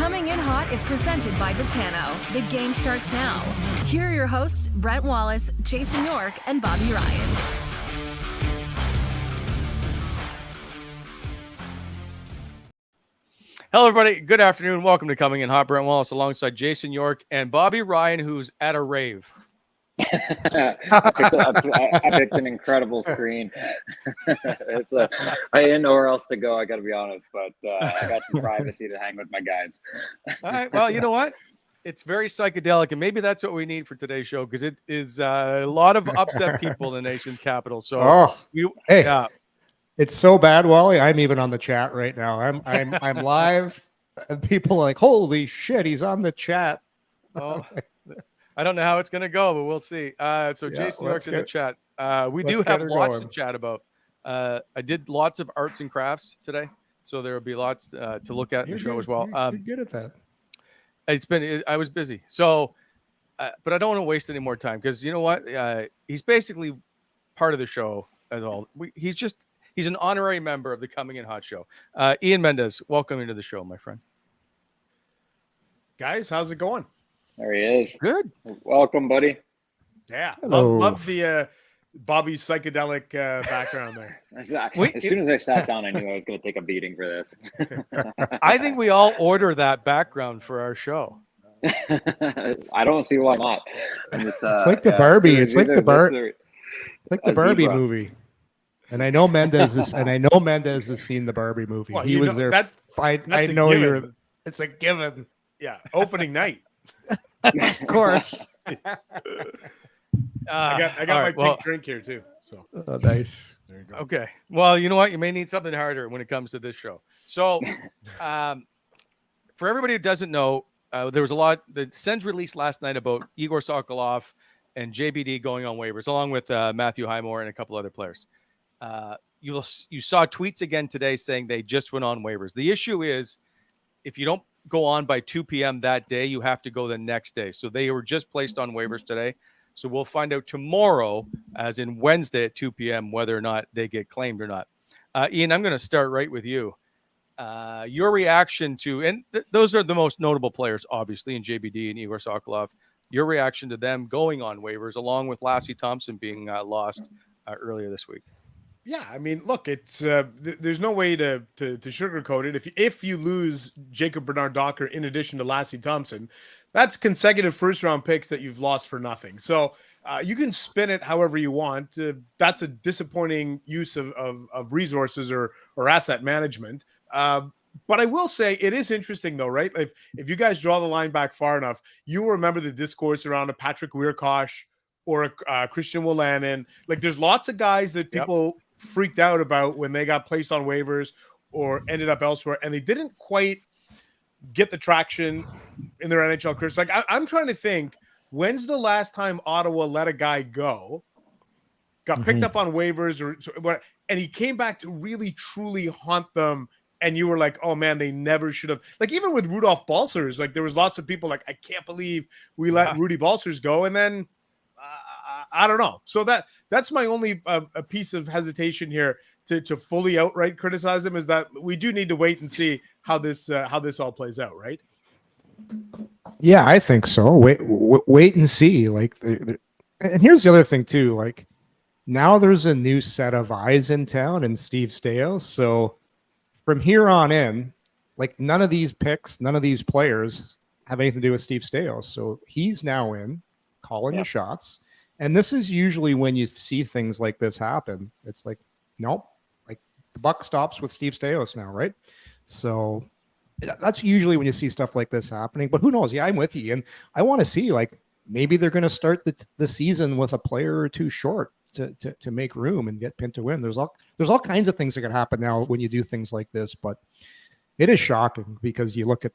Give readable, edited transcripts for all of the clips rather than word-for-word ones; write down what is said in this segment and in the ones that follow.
Coming in Hot is presented by Botano. The game starts now. Here are your hosts, Brent Wallace, Jason York, and Bobby Ryan. Hello, everybody. Good afternoon. Welcome to Coming in Hot. Brent Wallace alongside Jason York and Bobby Ryan, who's at a rave. I picked an incredible screen. I didn't know where else to go, I got to be honest, but I got some privacy to hang with my guys. All right. Well, you know what? It's very psychedelic, and maybe that's what we need for today's show, because it is a lot of upset people in the nation's capital. So, It's so bad, Wally. I'm even on the chat right now. I'm live, and people are like, "Holy shit, he's on the chat." Oh, I don't know how it's going to go, but we'll see. Jason York's in the chat. We do have lots to chat about. I did lots of arts and crafts today, so there will be lots to look at in the show as well. You're good at that. I was busy, so but I don't want to waste any more time, because you know what? He's basically part of the show at all. He's an honorary member of the Coming in Hot show. Ian Mendes, welcome into the show, my friend. Guys, how's it going? There he is. Good. Welcome, buddy. Yeah. Love the Bobby's psychedelic background there. As soon as I sat down, I knew I was going to take a beating for this. I think we all order that background for our show. I don't see why not. It's like the Barbie. It's like the Barbie movie. And I know Mendes is, has seen the Barbie movie. Well, he was there. I know you're. It's a given. Yeah, opening night. Of course. I got my pink drink here too. So nice. There you go. Okay. Well, you know what? You may need something harder when it comes to this show. So, for everybody who doesn't know, there was a lot. The Sens released last night about Igor Sokolov and JBD going on waivers, along with Matthew Highmore and a couple other players. You saw tweets again today saying they just went on waivers. The issue is, if you don't go on by 2 p.m. that day, you have to go the next day. So they were just placed on waivers today. So we'll find out tomorrow, as in Wednesday at 2 p.m., whether or not they get claimed or not. Ian, I'm going to start right with you. Your reaction to, and those are the most notable players, obviously, in JBD and Igor Sokolov. Your reaction to them going on waivers, along with Lassie Thompson being lost earlier this week. Yeah, I mean, look, it's there's no way to sugarcoat it. If you lose Jacob Bernard-Docker in addition to Lassie Thompson, that's consecutive first-round picks that you've lost for nothing. So you can spin it however you want. That's a disappointing use of resources or asset management. But I will say it is interesting, though, right? If you guys draw the line back far enough, you will remember the discourse around a Patrick Wierkosh or a Christian Wolanin. Like, there's lots of guys that people freaked out about when they got placed on waivers or ended up elsewhere, and they didn't quite get the traction in their NHL careers. Like, I'm trying to think, when's the last time Ottawa let a guy go, got picked up on waivers, and he came back to really, truly haunt them, and you were like, oh, man, they never should have. Like, even with Rudolph Balcers, like, there was lots of people like, I can't believe we let Rudy Balcers go, and then I don't know. So that's my only a piece of hesitation here to fully outright criticize them, is that we do need to wait and see how this all plays out, right? Yeah, I think so. Wait and see. Like, and here's the other thing too. Like, now there's a new set of eyes in town, and Steve Staios. So from here on in, like, none of these picks, none of these players have anything to do with Steve Staios. So he's now in calling the shots. And this is usually when you see things like this happen. It's like, nope, like, the buck stops with Steve Staios now, right? So that's usually when you see stuff like this happening. But who knows? Yeah, I'm with you. And I want to see, like, maybe they're going to start the season with a player or two short to make room and get Pinto in. There's all kinds of things that can happen now when you do things like this. But it is shocking, because you look at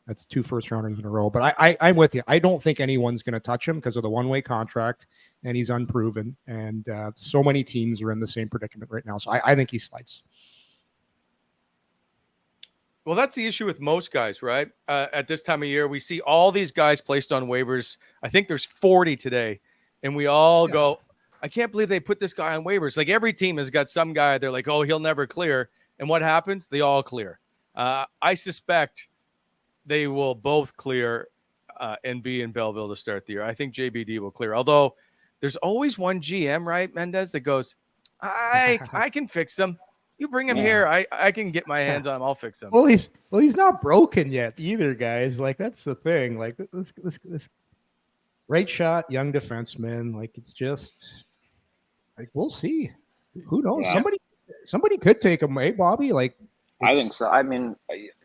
that's 2 first-rounders in a row. But I'm with you. I don't think anyone's going to touch him because of the one-way contract, and he's unproven. And so many teams are in the same predicament right now. So I think he slides. Well, that's the issue with most guys, right? At this time of year, we see all these guys placed on waivers. I think there's 40 today. And we all go, I can't believe they put this guy on waivers. Like, every team has got some guy, they're like, oh, he'll never clear. And what happens? They all clear. I suspect they will both clear and be in Belleville to start the year. I think JBD will clear. Although there's always one GM, right, Mendes, that goes, I can fix him. You bring him here. I can get my hands on him. I'll fix him. Well, he's not broken yet either, guys. Like, that's the thing. Like, this right shot, young defenseman. Like, it's just like, we'll see. Who knows? Yeah. Somebody could take him away, Bobby. Like, I think so. I mean,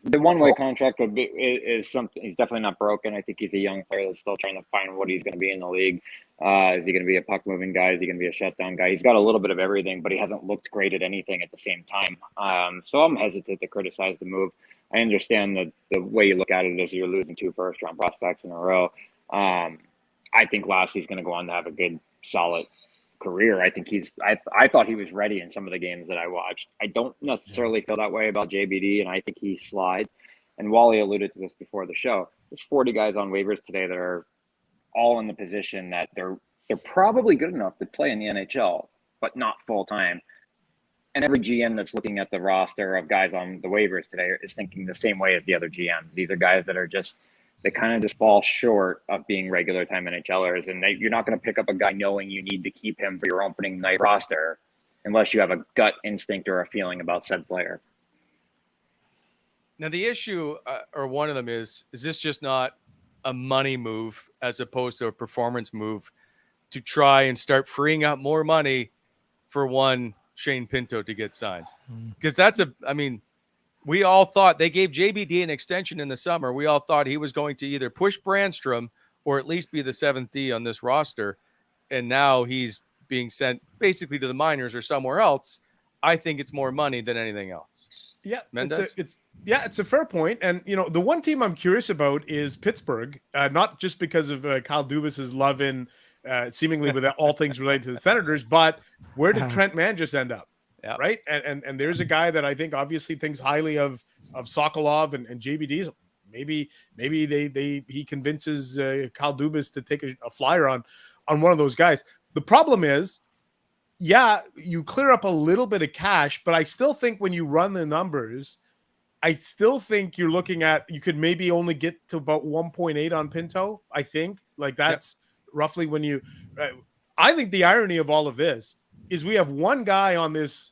the one-way contract is something. He's definitely not broken. I think he's a young player that's still trying to find what he's going to be in the league. Is he going to be a puck-moving guy? Is he going to be a shutdown guy? He's got a little bit of everything, but he hasn't looked great at anything at the same time. So I'm hesitant to criticize the move. I understand that the way you look at it is you're losing 2 first-round prospects in a row. I think Lassie's going to go on to have a good, solid career. I think I thought he was ready in some of the games that I watched. I don't necessarily feel that way about JBD, and I think he slides. And Wally alluded to this before the show. There's 40 guys on waivers today that are all in the position that they're probably good enough to play in the NHL, but not full time. And every GM that's looking at the roster of guys on the waivers today is thinking the same way as the other GMs. These are guys that are they kind of just fall short of being regular time NHLers. And you're not going to pick up a guy knowing you need to keep him for your opening night roster unless you have a gut instinct or a feeling about said player. Now, the issue, or one of them is this just not a money move as opposed to a performance move to try and start freeing up more money for one Shane Pinto to get signed? Because we all thought they gave JBD an extension in the summer. We all thought he was going to either push Brannstrom or at least be the 7th D on this roster. And now he's being sent basically to the minors or somewhere else. I think it's more money than anything else. Yeah, Mendes? It's a fair point. And, the one team I'm curious about is Pittsburgh, not just because of Kyle Dubas's love in seemingly with all things related to the Senators, but where did Trent Mann just end up? Yeah. Right. And there's a guy that I think obviously thinks highly of Sokolov and JBD. Maybe he convinces Kyle Dubas to take a flyer on one of those guys. The problem is, you clear up a little bit of cash, but I still think when you run the numbers, I still think you're looking at, you could maybe only get to about 1.8 on Pinto. I think like that's roughly when you, I think the irony of all of this is we have one guy on this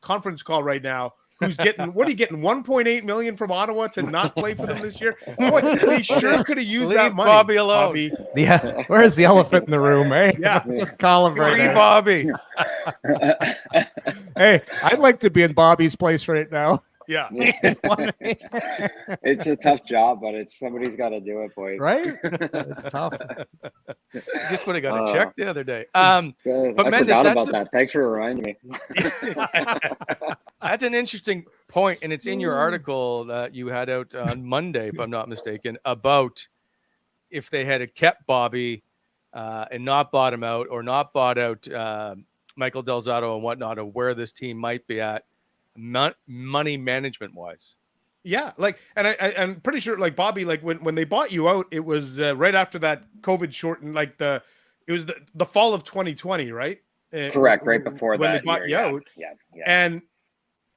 conference call right now who's getting, what are you getting, 1.8 million from Ottawa to not play for them this year? Boy, they sure could have used that money. Bobby alone. Bobby. Yeah, where's the elephant in the room, eh? Yeah. Just call him right Free now. Bobby. Hey, I'd like to be in Bobby's place right now. Yeah. It's a tough job, but somebody's got to do it, boys. Right? It's tough. Just would have got a check the other day. Good. But I Mendes, forgot that's about that. Thanks for reminding me. That's an interesting point, and it's in your article that you had out on Monday, if I'm not mistaken, about if they had kept Bobby and not bought him out, or not bought out Michael Del Zotto and whatnot, of where this team might be at money management wise. Yeah, like, and I'm pretty sure, like, Bobby, like when they bought you out, it was right after that COVID shortened, like it was the fall of 2020, right? Correct, right before when that they bought you out. Yeah.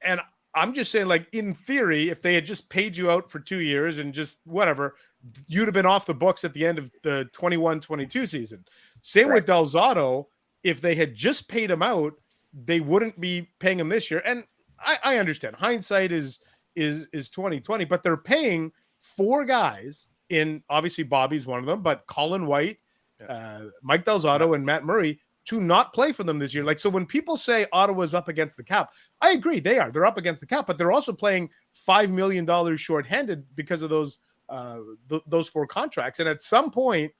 And I'm just saying, like, in theory, if they had just paid you out for 2 years and just whatever, you'd have been off the books at the end of the 21-22 season. Same with Del Zotto. If they had just paid him out, they wouldn't be paying him this year. And I understand hindsight is 2020, but they're paying 4 guys in, obviously Bobby's one of them, but Colin White, Mike Del Zotto, and Matt Murray to not play for them this year. Like, so when people say Ottawa's up against the cap, I agree, they're up against the cap, but they're also playing $5 million shorthanded because of those 4 contracts. And at some point,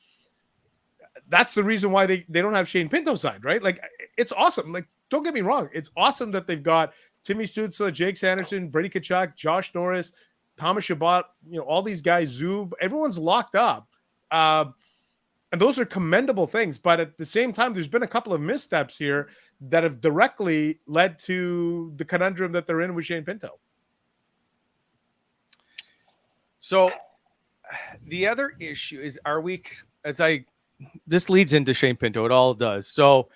that's the reason why they don't have Shane Pinto signed, right? Like, it's awesome. Like, don't get me wrong. It's awesome that they've got Timmy Stützle, Jake Sanderson, Brady Tkachuk, Josh Norris, Thomas Chabot, all these guys, Zub, everyone's locked up. And those are commendable things. But at the same time, there's been a couple of missteps here that have directly led to the conundrum that they're in with Shane Pinto. So the other issue is, this leads into Shane Pinto. It all does. So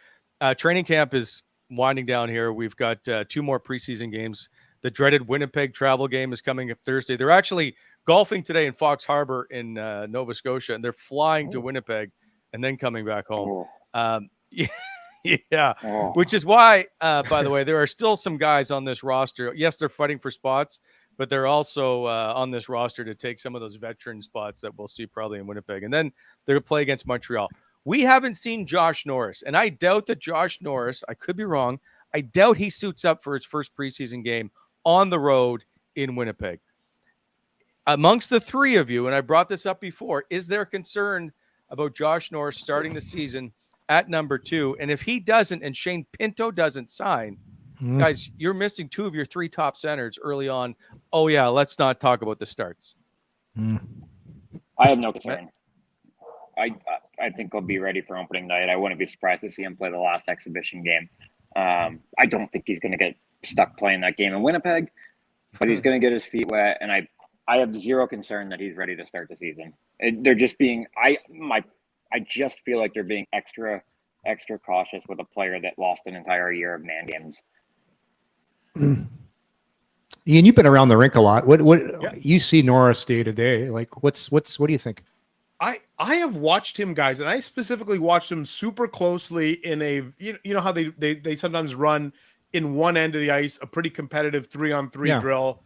training camp is winding down here. We've got 2 more preseason games The dreaded Winnipeg travel game is coming up Thursday. They're actually golfing today in Fox Harbor in Nova Scotia, and they're flying to Winnipeg and then coming back home. Yeah, which is why, by the way, there are still some guys on this roster. Yes, they're fighting for spots, but they're also on this roster to take some of those veteran spots that we'll see probably in Winnipeg. And then they'll play against Montreal. We haven't seen Josh Norris, and I doubt that Josh Norris, I could be wrong, I doubt he suits up for his first preseason game on the road in Winnipeg. Amongst the three of you, and I brought this up before, is there concern about Josh Norris starting the season at number 2? And if he doesn't and Shane Pinto doesn't sign, guys, you're missing 2 of your 3 top centers early on. Oh, yeah, let's not talk about the starts. I have no concern. I think he'll be ready for opening night. I wouldn't be surprised to see him play the last exhibition game. I don't think he's going to get stuck playing that game in Winnipeg, but he's going to get his feet wet, and I have zero concern that he's ready to start the season. They're just being I just feel like they're being extra cautious with a player that lost an entire year of man games. Ian, you've been around the rink a lot. What you see Norris day to day? Like, what do you think? I have watched him, guys, and I specifically watched him super closely in a you know how they sometimes run in one end of the ice, a pretty competitive 3-on-3 drill.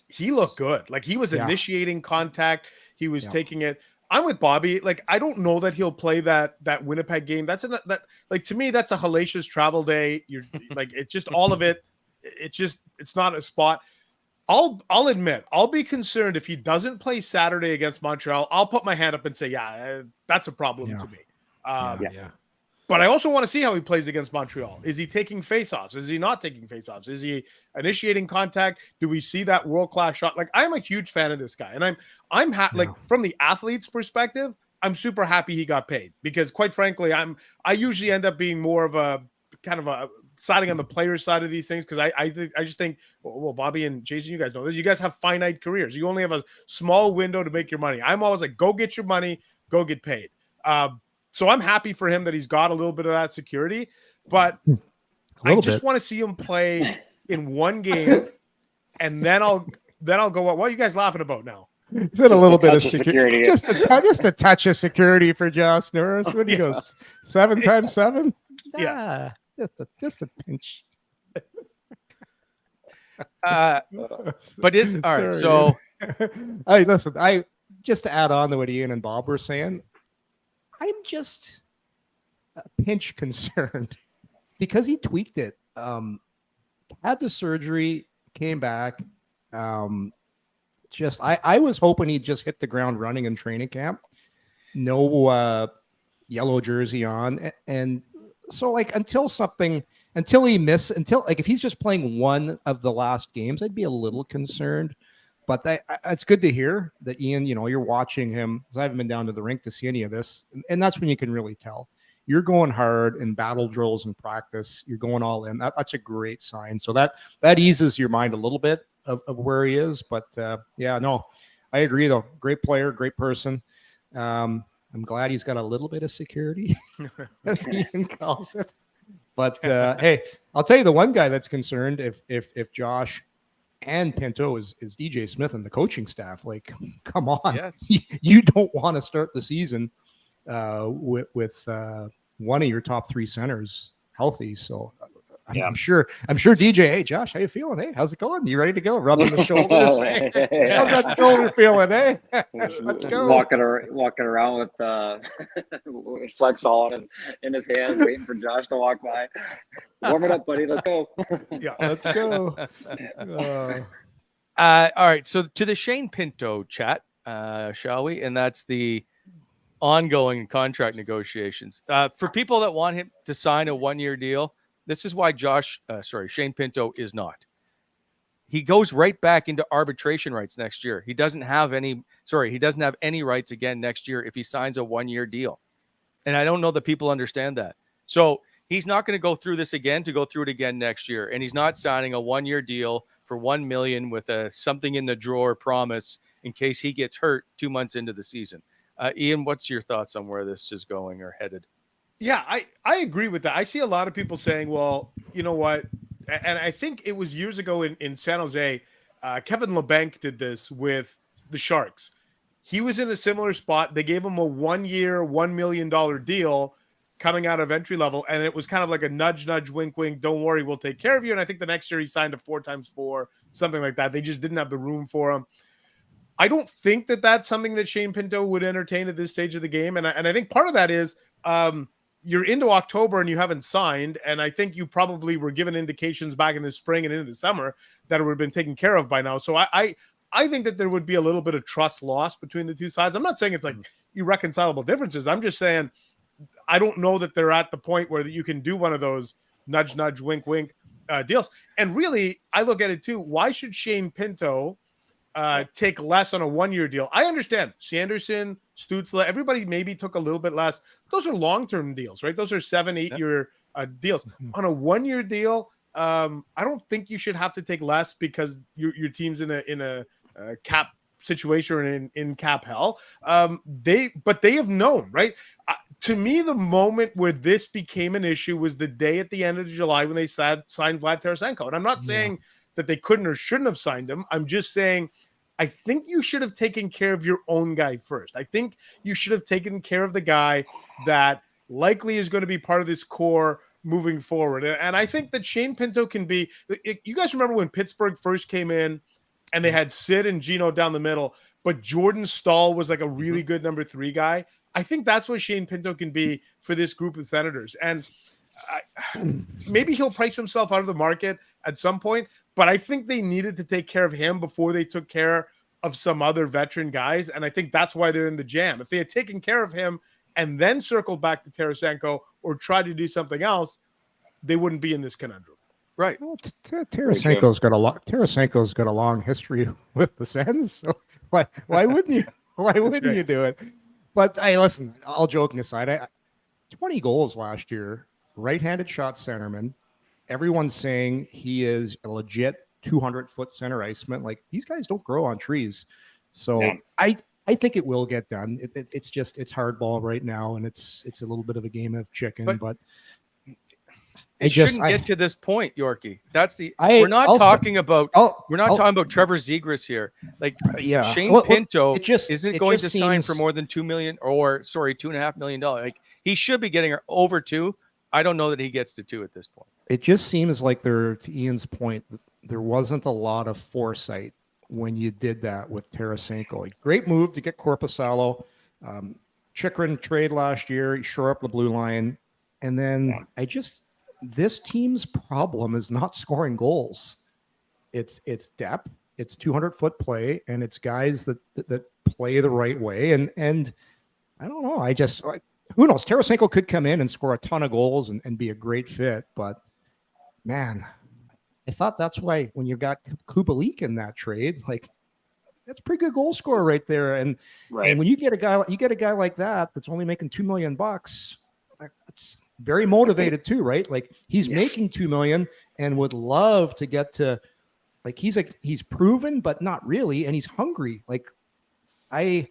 He looked good. Like, he was initiating contact. He was taking it. I'm with Bobby. Like, I don't know that he'll play that Winnipeg game. To me, that's a hellacious travel day. You're like, it's just all of it. It's not a spot. I'll admit, I'll be concerned if he doesn't play Saturday against Montreal. I'll put my hand up and say, that's a problem to me. But I also want to see how he plays against Montreal. Is he taking faceoffs? Is he not taking faceoffs? Is he initiating contact? Do we see that world-class shot? Like, I'm a huge fan of this guy, and I'm happy. Like, from the athlete's perspective, I'm super happy he got paid, because quite frankly, I usually end up being more of a kind of a siding on the player's side of these things, because I just think, well, Bobby and Jason, you guys know this. You guys have finite careers. You only have a small window to make your money. I'm always like, go get your money, go get paid. So I'm happy for him that he's got a little bit of that security, but I just want to see him play in one game, and then I'll go. What are you guys laughing about now? Is it a little bit of security? Just a touch of security for Josh Norris. What do you go? 7 times 7? Yeah, just a pinch. But is all right. So, hey, listen. I just to add on to what Ian and Bob were saying, I'm just a pinch concerned because he tweaked it. Had the surgery, came back. I was hoping he'd just hit the ground running in training camp. No yellow jersey on, and so like until if he's just playing one of the last games, I'd be a little concerned. But it's good to hear that, Ian, you're watching him, because I haven't been down to the rink to see any of this. And that's when you can really tell. You're going hard in battle drills and practice. You're going all in. That's a great sign. So that eases your mind a little bit of where he is. But, I agree, though. Great player, great person. I'm glad he's got a little bit of security, as Ian calls it. But, hey, I'll tell you the one guy that's concerned if Josh and Pinto is DJ Smith and the coaching staff. Like, come on. Yes. You don't want to start the season with one of your top 3 centers healthy. So I'm sure DJ, hey Josh, how you feeling? Hey, how's it going? You ready to go? Rubbing the shoulders. Hey, how's that shoulder feeling? Hey, let's go. Walking around with Flex all in his hand, waiting for Josh to walk by. Warm it up, buddy. Let's go. Yeah, let's go. All right. So to the Shane Pinto chat, shall we? And that's the ongoing contract negotiations. For people that want him to sign a 1-year deal, this is why Shane Pinto is not. He goes right back into arbitration rights next year. He doesn't have any rights again next year if he signs a 1-year deal. And I don't know that people understand that. So he's not going to go through this again to go through it again next year. And he's not signing a 1-year deal for $1 million with a something in the drawer promise in case he gets hurt 2 months into the season. Ian, what's your thoughts on where this is going or headed? Yeah, I agree with that. I see a lot of people saying, well, you know what? and I think it was years ago in San Jose, Kevin LeBanc did this with the Sharks. He was in a similar spot. They gave him a 1-year, $1 million deal coming out of entry level. And it was kind of like a nudge, nudge, wink, wink. Don't worry, we'll take care of you. And I think the next year he signed a 4x4, something like that. They just didn't have the room for him. I don't think that that's something that Shane Pinto would entertain at this stage of the game. And I think part of that is you're into October and you haven't signed. And I think you probably were given indications back in the spring and into the summer that it would have been taken care of by now. So I think that there would be a little bit of trust lost between the two sides. I'm not saying it's like irreconcilable differences. I'm just saying I don't know that they're at the point where you can do one of those nudge, nudge, wink, wink deals. And really, I look at it too. Why should Shane Pinto take less on a 1-year deal? I understand Sanderson, Stützle, everybody maybe took a little bit less. Those are long-term deals, right? Those are 7-8 year deals. On a 1-year deal, I don't think you should have to take less because your team's in a cap situation or in cap hell. They have known, right? To me, the moment where this became an issue was the day at the end of July when they signed Vlad Tarasenko. And I'm not saying that they couldn't or shouldn't have signed him. I'm just saying I think you should have taken care of your own guy first. I think you should have taken care of the guy that likely is going to be part of this core moving forward. And I think that Shane Pinto can be – you guys remember when Pittsburgh first came in and they had Sid and Gino down the middle, but Jordan Stahl was like a really good number 3 guy? I think that's what Shane Pinto can be for this group of Senators. And maybe he'll price himself out of the market at some point, but I think they needed to take care of him before they took care of some other veteran guys. And I think that's why they're in the jam. If they had taken care of him and then circled back to Tarasenko or tried to do something else, they wouldn't be in this conundrum. Right. Well, Tarasenko's got a long history with the Sens. So why wouldn't you? Why wouldn't you do it? But hey, listen, all joking aside, 20 goals last year, right-handed shot centerman. Everyone's saying he is a legit 200-foot center iceman. Like, these guys don't grow on trees. So yeah. I think it will get done. It's hardball right now, and it's a little bit of a game of chicken. But it shouldn't get to this point, Yorkie. We're not talking about Trevor Zegras here. Like, Shane Pinto isn't going to sign for more than $2 million, or sorry, $2.5 million. Like, he should be getting over 2. I don't know that he gets to 2 at this point. It just seems like to Ian's point, there wasn't a lot of foresight when you did that with Tarasenko. Like, great move to get Korpisalo. Chychrun trade last year, he shore up the blue line. And then this team's problem is not scoring goals. It's depth, it's 200-foot play, and it's guys that play the right way. And I don't know. Who knows? Tarasenko could come in and score a ton of goals and be a great fit, but man, I thought that's why when you got Kubalik in that trade, like, that's a pretty good goal scorer right there. And when you get a guy like that that's only making $2 million, that's very motivated too, right? Like, he's making $2 million and would love to get to, like, he's proven, but not really, and he's hungry. Like, I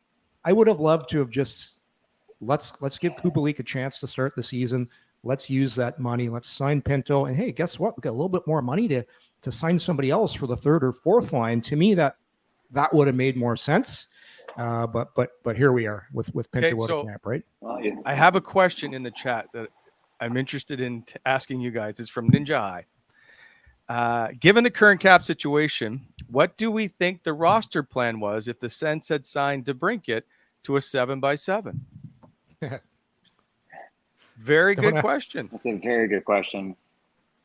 would have loved to have just let's give Kubalik a chance to start the season. Let's use that money. Let's sign Pinto. And hey, guess what? We got a little bit more money to sign somebody else for the 3rd or 4th line. To me, that would have made more sense. But here we are with Pinto out of camp, right? I have a question in the chat that I'm interested in asking you guys. It's from Ninja High. Given the current cap situation, what do we think the roster plan was if the Sens had signed DeBrincat to a 7x7? Very good question. That's a very good question.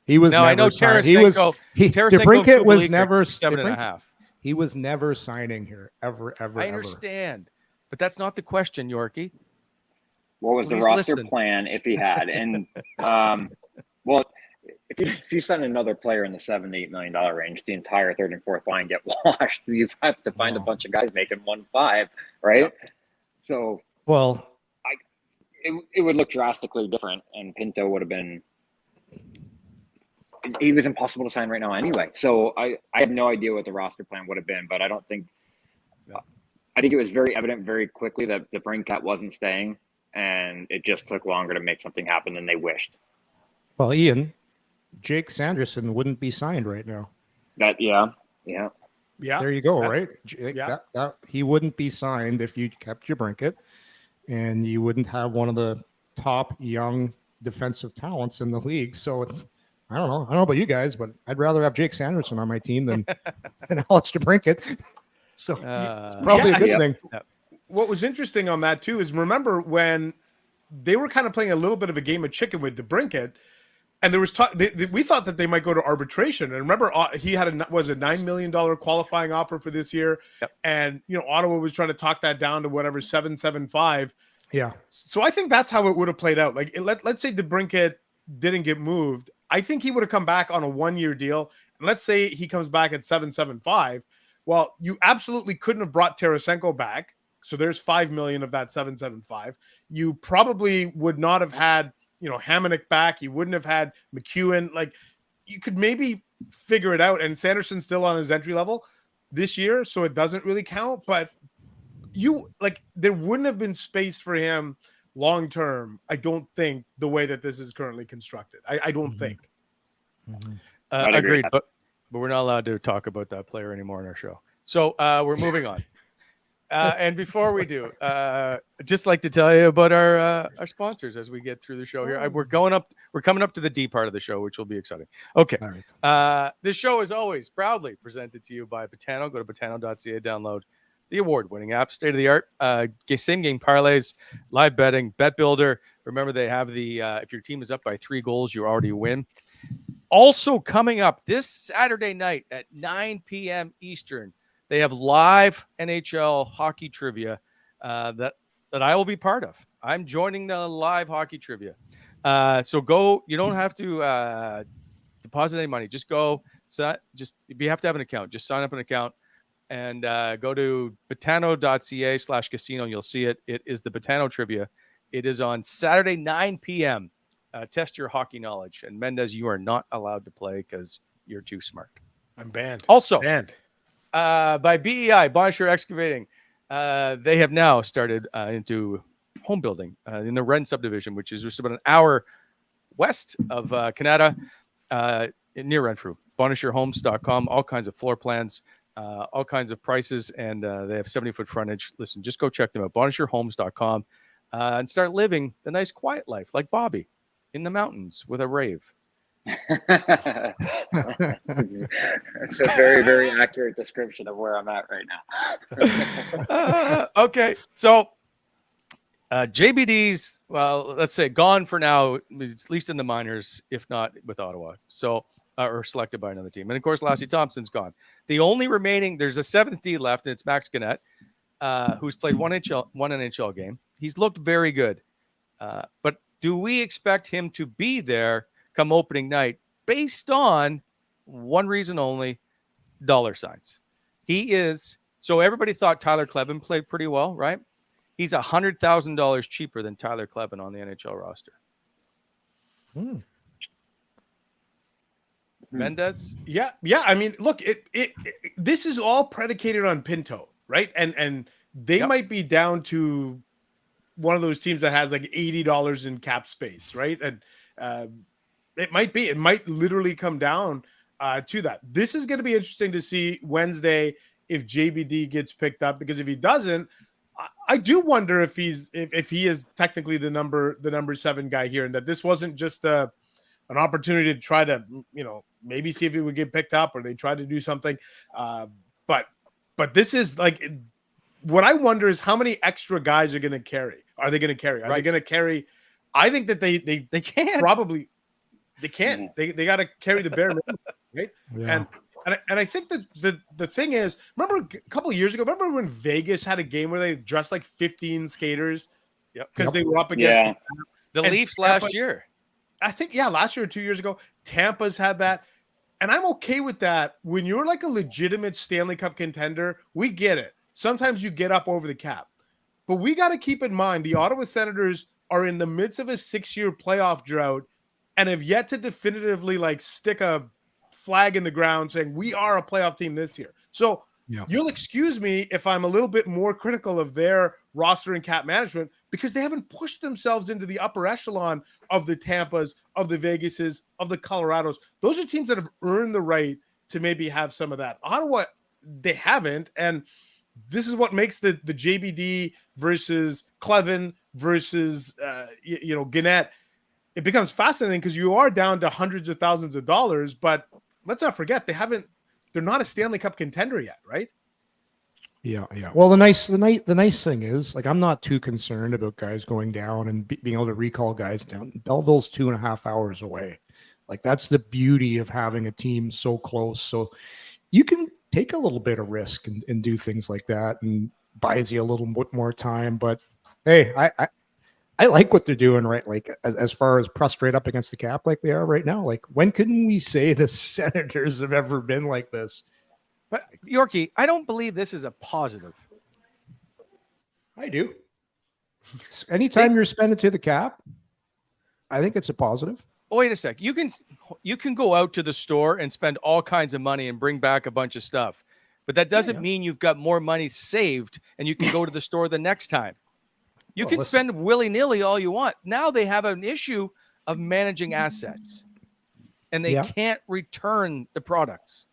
He was now, never I know signed. DeBrincat was never 7.5. He was never signing here ever. I understand, but that's not the question, Yorkie. What was the roster plan if he had? And well, if you send another player in the $7 to $8 million range, the entire 3rd and 4th line get washed. You have to find a bunch of guys making 1.5, right? Yep. So it would look drastically different, and Pinto would have been. He was impossible to sign right now anyway. So I have no idea what the roster plan would have been, but I don't think. I think it was very evident very quickly that the Brincat wasn't staying, and it just took longer to make something happen than they wished. Well, Ian, Jake Sanderson wouldn't be signed right now. Yeah. There you go, That- right? That he wouldn't be signed if you kept your Brinket, and you wouldn't have one of the top young defensive talents in the league. So I don't know about you guys, but I'd rather have Jake Sanderson on my team than Alex DeBrincat. So it's probably a good thing. What was interesting on that too is remember when they were kind of playing a little bit of a game of chicken with DeBrincat, and there was talk. We thought that they might go to arbitration. And remember, he had a $9 million qualifying offer for this year, and Ottawa was trying to talk that down to whatever 7.75. Yeah. So I think that's how it would have played out. Like let's say DeBrincat didn't get moved. I think he would have come back on a 1-year deal. And let's say he comes back at 7.75. Well, you absolutely couldn't have brought Tarasenko back. So there's $5 million of that 7.75. You probably would not have had, Hammond back. You wouldn't have had McEwen. Like you could maybe figure it out. And Sanderson's still on his entry level this year, so it doesn't really count. But there wouldn't have been space for him long term. I don't think the way that this is currently constructed. I don't think. Agreed, but we're not allowed to talk about that player anymore in our show. So we're moving on. And before we do, I'd just like to tell you about our sponsors as we get through the show here. We're coming up to the D part of the show, which will be exciting. Okay. This show is always proudly presented to you by Botano. Go to botano.ca, download the award-winning app, state-of-the-art, same game parlays, live betting, bet builder. Remember, they have the if your team is up by 3 goals, you already win. Also coming up this Saturday night at 9 p.m. Eastern, they have live NHL hockey trivia that I will be part of. I'm joining the live hockey trivia. So go. You don't have to deposit any money. Just go. You have to have an account. Just sign up an account and go to botano.ca/casino. You'll see it. It is the Botano trivia. It is on Saturday, 9 p.m. Test your hockey knowledge. And Mendes, you are not allowed to play because you're too smart. I'm banned. Also, banned. By BEI, Bonisher Excavating. They have now started into home building in the Wren subdivision, which is just about an hour west of Canada, near Renfrew. BonisherHomes.com, all kinds of floor plans, all kinds of prices, and they have 70-foot frontage. Listen, just go check them out, BonisherHomes.com, and start living the nice, quiet life like Bobby in the mountains with a rave. It's a very, very accurate description of where I'm at right now. Okay, so JBD's, well, let's say gone for now, at least in the minors, if not with Ottawa. So, or selected by another team. And of course, Lassie Thompson's gone. The only remaining, there's a 7th D left, and it's Max Gannett, who's played one NHL game. He's looked very good. But do we expect him to be there come opening night based on one reason only, dollar signs? He is. So everybody thought Tyler Kleven played pretty well, right? He's $100,000 cheaper than Tyler Kleven on the NHL roster. Mendes? Yeah. I mean, look, this is all predicated on Pinto, right? And they might be down to one of those teams that has like $80 in cap space, right? And it might literally come down to that. This is going to be interesting to see Wednesday if JBD gets picked up, because if he doesn't, I do wonder if he is technically the number 7 guy here, and that this wasn't just an opportunity to try to, maybe see if he would get picked up, or they try to do something. But this is like, what I wonder is how many extra guys are going to carry. Are they going to carry? Are they going to carry? I think that they can't. Probably they can't. They got to carry the bare minimum, right? Yeah. And I think that the thing is, remember a couple of years ago, remember when Vegas had a game where they dressed like 15 skaters? Yep. Because they were up against the Leafs last year. I think, last year or 2 years ago, Tampa's had that. And I'm okay with that. When you're like a legitimate Stanley Cup contender, we get it. Sometimes you get up over the cap. But we got to keep in mind the Ottawa Senators are in the midst of a 6-year playoff drought and have yet to definitively like stick a flag in the ground saying we are a playoff team this year. So you'll excuse me if I'm a little bit more critical of their roster and cap management because they haven't pushed themselves into the upper echelon of the Tampas, of the Vegases, of the Colorados. Those are teams that have earned the right to maybe have some of that. Ottawa, they haven't, and this is what makes the JBD versus Clevin versus Gannett. It becomes fascinating because you are down to hundreds of thousands of dollars, but let's not forget they're not a Stanley Cup contender yet, right? Yeah. Well, the nice thing is, like, I'm not too concerned about guys going down and being able to recall guys down. Belleville's 2.5 hours away. Like, that's the beauty of having a team so close. So you can take a little bit of risk and do things like that, and buys you a little bit more time. But hey, I like what they're doing, right? Like, as far as pressed straight up against the cap like they are right now. Like, when couldn't we say the Senators have ever been like this? But Yorkie, I don't believe this is a positive. I do. Anytime you're spending to the cap, I think it's a positive. Oh, wait a sec. You can go out to the store and spend all kinds of money and bring back a bunch of stuff. But that doesn't mean you've got more money saved and you can go to the store the next time. You can spend willy-nilly all you want. Now they have an issue of managing assets, and they can't return the products.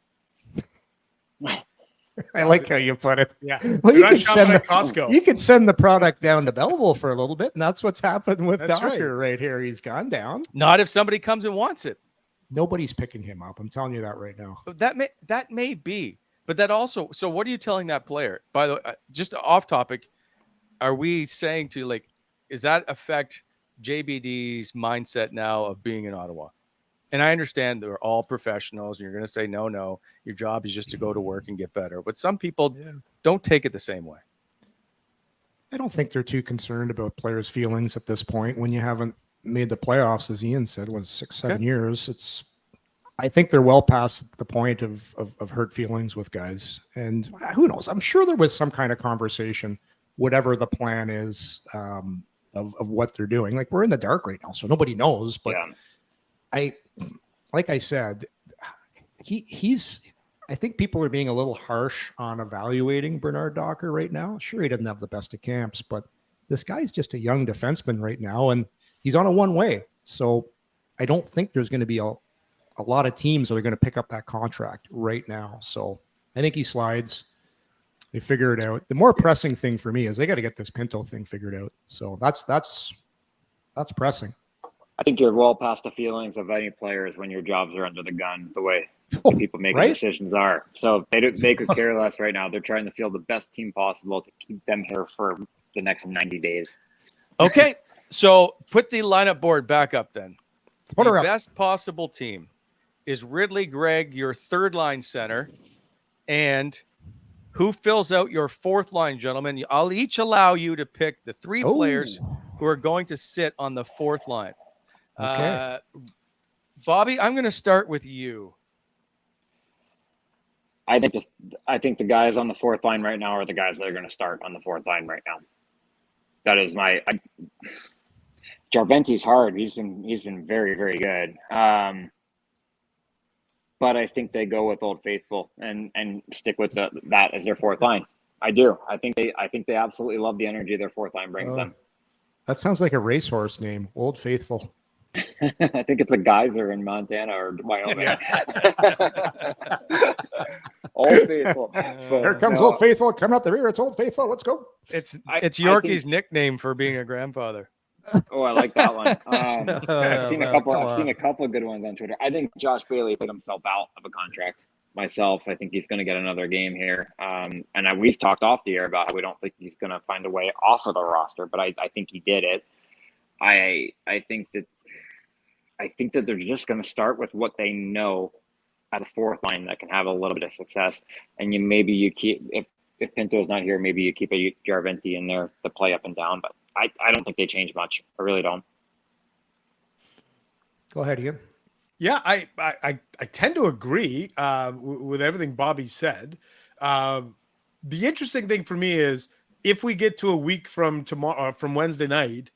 I like how you put it. Yeah. Well, you Costco. You could send the product down to Belleville for a little bit, and that's what's happened with That's Docker right here. He's gone down. Not if somebody comes and wants it. Nobody's picking him up. I'm telling you that right now. That may be, but that also. So what are you telling that player? By the way, just off topic, are we saying to, like, does that affect JBD's mindset now of being in Ottawa? And I understand they're all professionals, and you're going to say, no, your job is just to go to work and get better. But some people don't take it the same way. I don't think they're too concerned about players' feelings at this point when you haven't made the playoffs, as Ian said, was 6-7 years. I think they're well past the point of hurt feelings with guys. And who knows? I'm sure there was some kind of conversation, whatever the plan is, of what they're doing. Like, we're in the dark right now, so nobody knows. But like I said, I think people are being a little harsh on evaluating Bernard Docker right now. Sure, he doesn't have the best of camps, but this guy's just a young defenseman right now, and he's on a one-way. So I don't think there's going to be a lot of teams that are going to pick up that contract right now. So I think he slides. They figure it out. The more pressing thing for me is they got to get this Pinto thing figured out. So that's pressing. I think you're well past the feelings of any players when your jobs are under the gun, the way people making decisions are. So they could care less right now. They're trying to field the best team possible to keep them here for the next 90 days. Okay, so put the lineup board back up then. Put her up. Best possible team is Ridley Gregg, your third line center, and who fills out your fourth line, gentlemen? I'll each allow you to pick the three players who are going to sit on the fourth line. Okay. Bobby, I'm going to start with you. I think the guys on the fourth line right now are the guys that are going to start on the fourth line right now. That is Jarventi's hard. He's been very, very good. But I think they go with Old Faithful and stick with that as their fourth line. I do. I think they absolutely love the energy their fourth line brings them. That sounds like a racehorse name, Old Faithful. I think it's a geyser in Montana or Wyoming. Old Faithful. Here comes Old Faithful coming up the rear. It's Old Faithful. Let's go. It's Yorkie's nickname for being a grandfather. Oh, I like that one. I've seen a couple of good ones on Twitter. I think Josh Bailey put himself out of a contract. Myself, I think he's going to get another game here. We've talked off the air about how we don't think he's going to find a way off of the roster, but I think he did it. I think that they're just going to start with what they know at a fourth line that can have a little bit of success. And you keep, if Pinto is not here, maybe you keep a Jarventi in there to play up and down. But I don't think they change much. I really don't. Go ahead, Ian. Yeah, I tend to agree with everything Bobby said. The interesting thing for me is if we get to a week from tomorrow, from Wednesday night,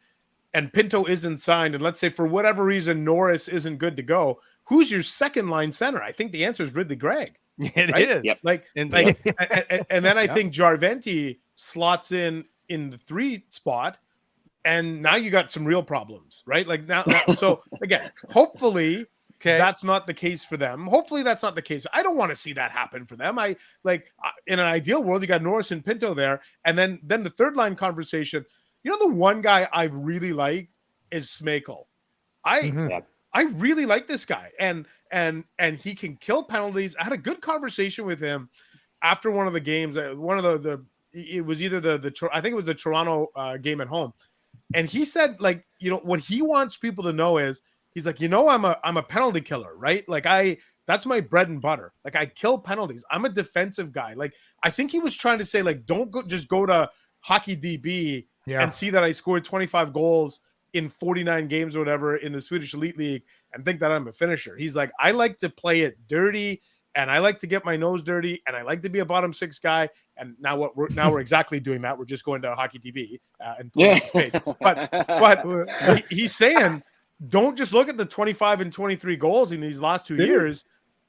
and Pinto isn't signed, and let's say for whatever reason Norris isn't good to go, who's your second line center? I think the answer is Ridley Gregg. It is. Yep. And then I think Jarventi slots in in the 3 spot, and now you got some real problems, right? Like now so again, hopefully that's not the case for them. Hopefully that's not the case. I don't want to see that happen for them. In an ideal world, you got Norris and Pinto there, and then the third line conversation. You know, the one guy I really like is Schmeichel. I really like this guy, and he can kill penalties. I had a good conversation with him after one of the games. One of it was either I think it was the Toronto game at home, and he said, like, you know, what he wants people to know is he's like, you know, I'm a penalty killer, right? Like that's my bread and butter. Like I kill penalties. I'm a defensive guy. Like I think he was trying to say, like, don't just go to Hockey DB and see that I scored 25 goals in 49 games or whatever in the Swedish Elite League and think that I'm a finisher. He's like, I like to play it dirty, and I like to get my nose dirty, and I like to be a bottom 6 guy. And now we're exactly doing that. We're just going to Hockey DB and playing. But he's saying, don't just look at the 25 and 23 goals in these last 2 years.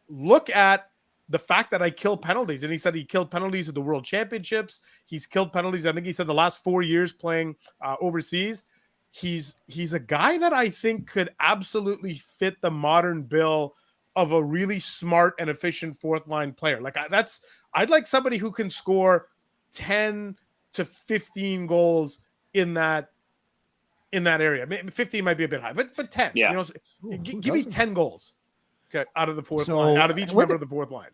Look at the fact that I kill penalties. And he said he killed penalties at the World Championships. He's killed penalties, I think he said, the last 4 years playing overseas. He's a guy that I think could absolutely fit the modern bill of a really smart and efficient fourth line player. Like I'd like somebody who can score 10 to 15 goals in that area. Maybe 15 might be a bit high, but 10. Yeah. You know, give me 10 goals out of the fourth line, out of each member of the fourth line.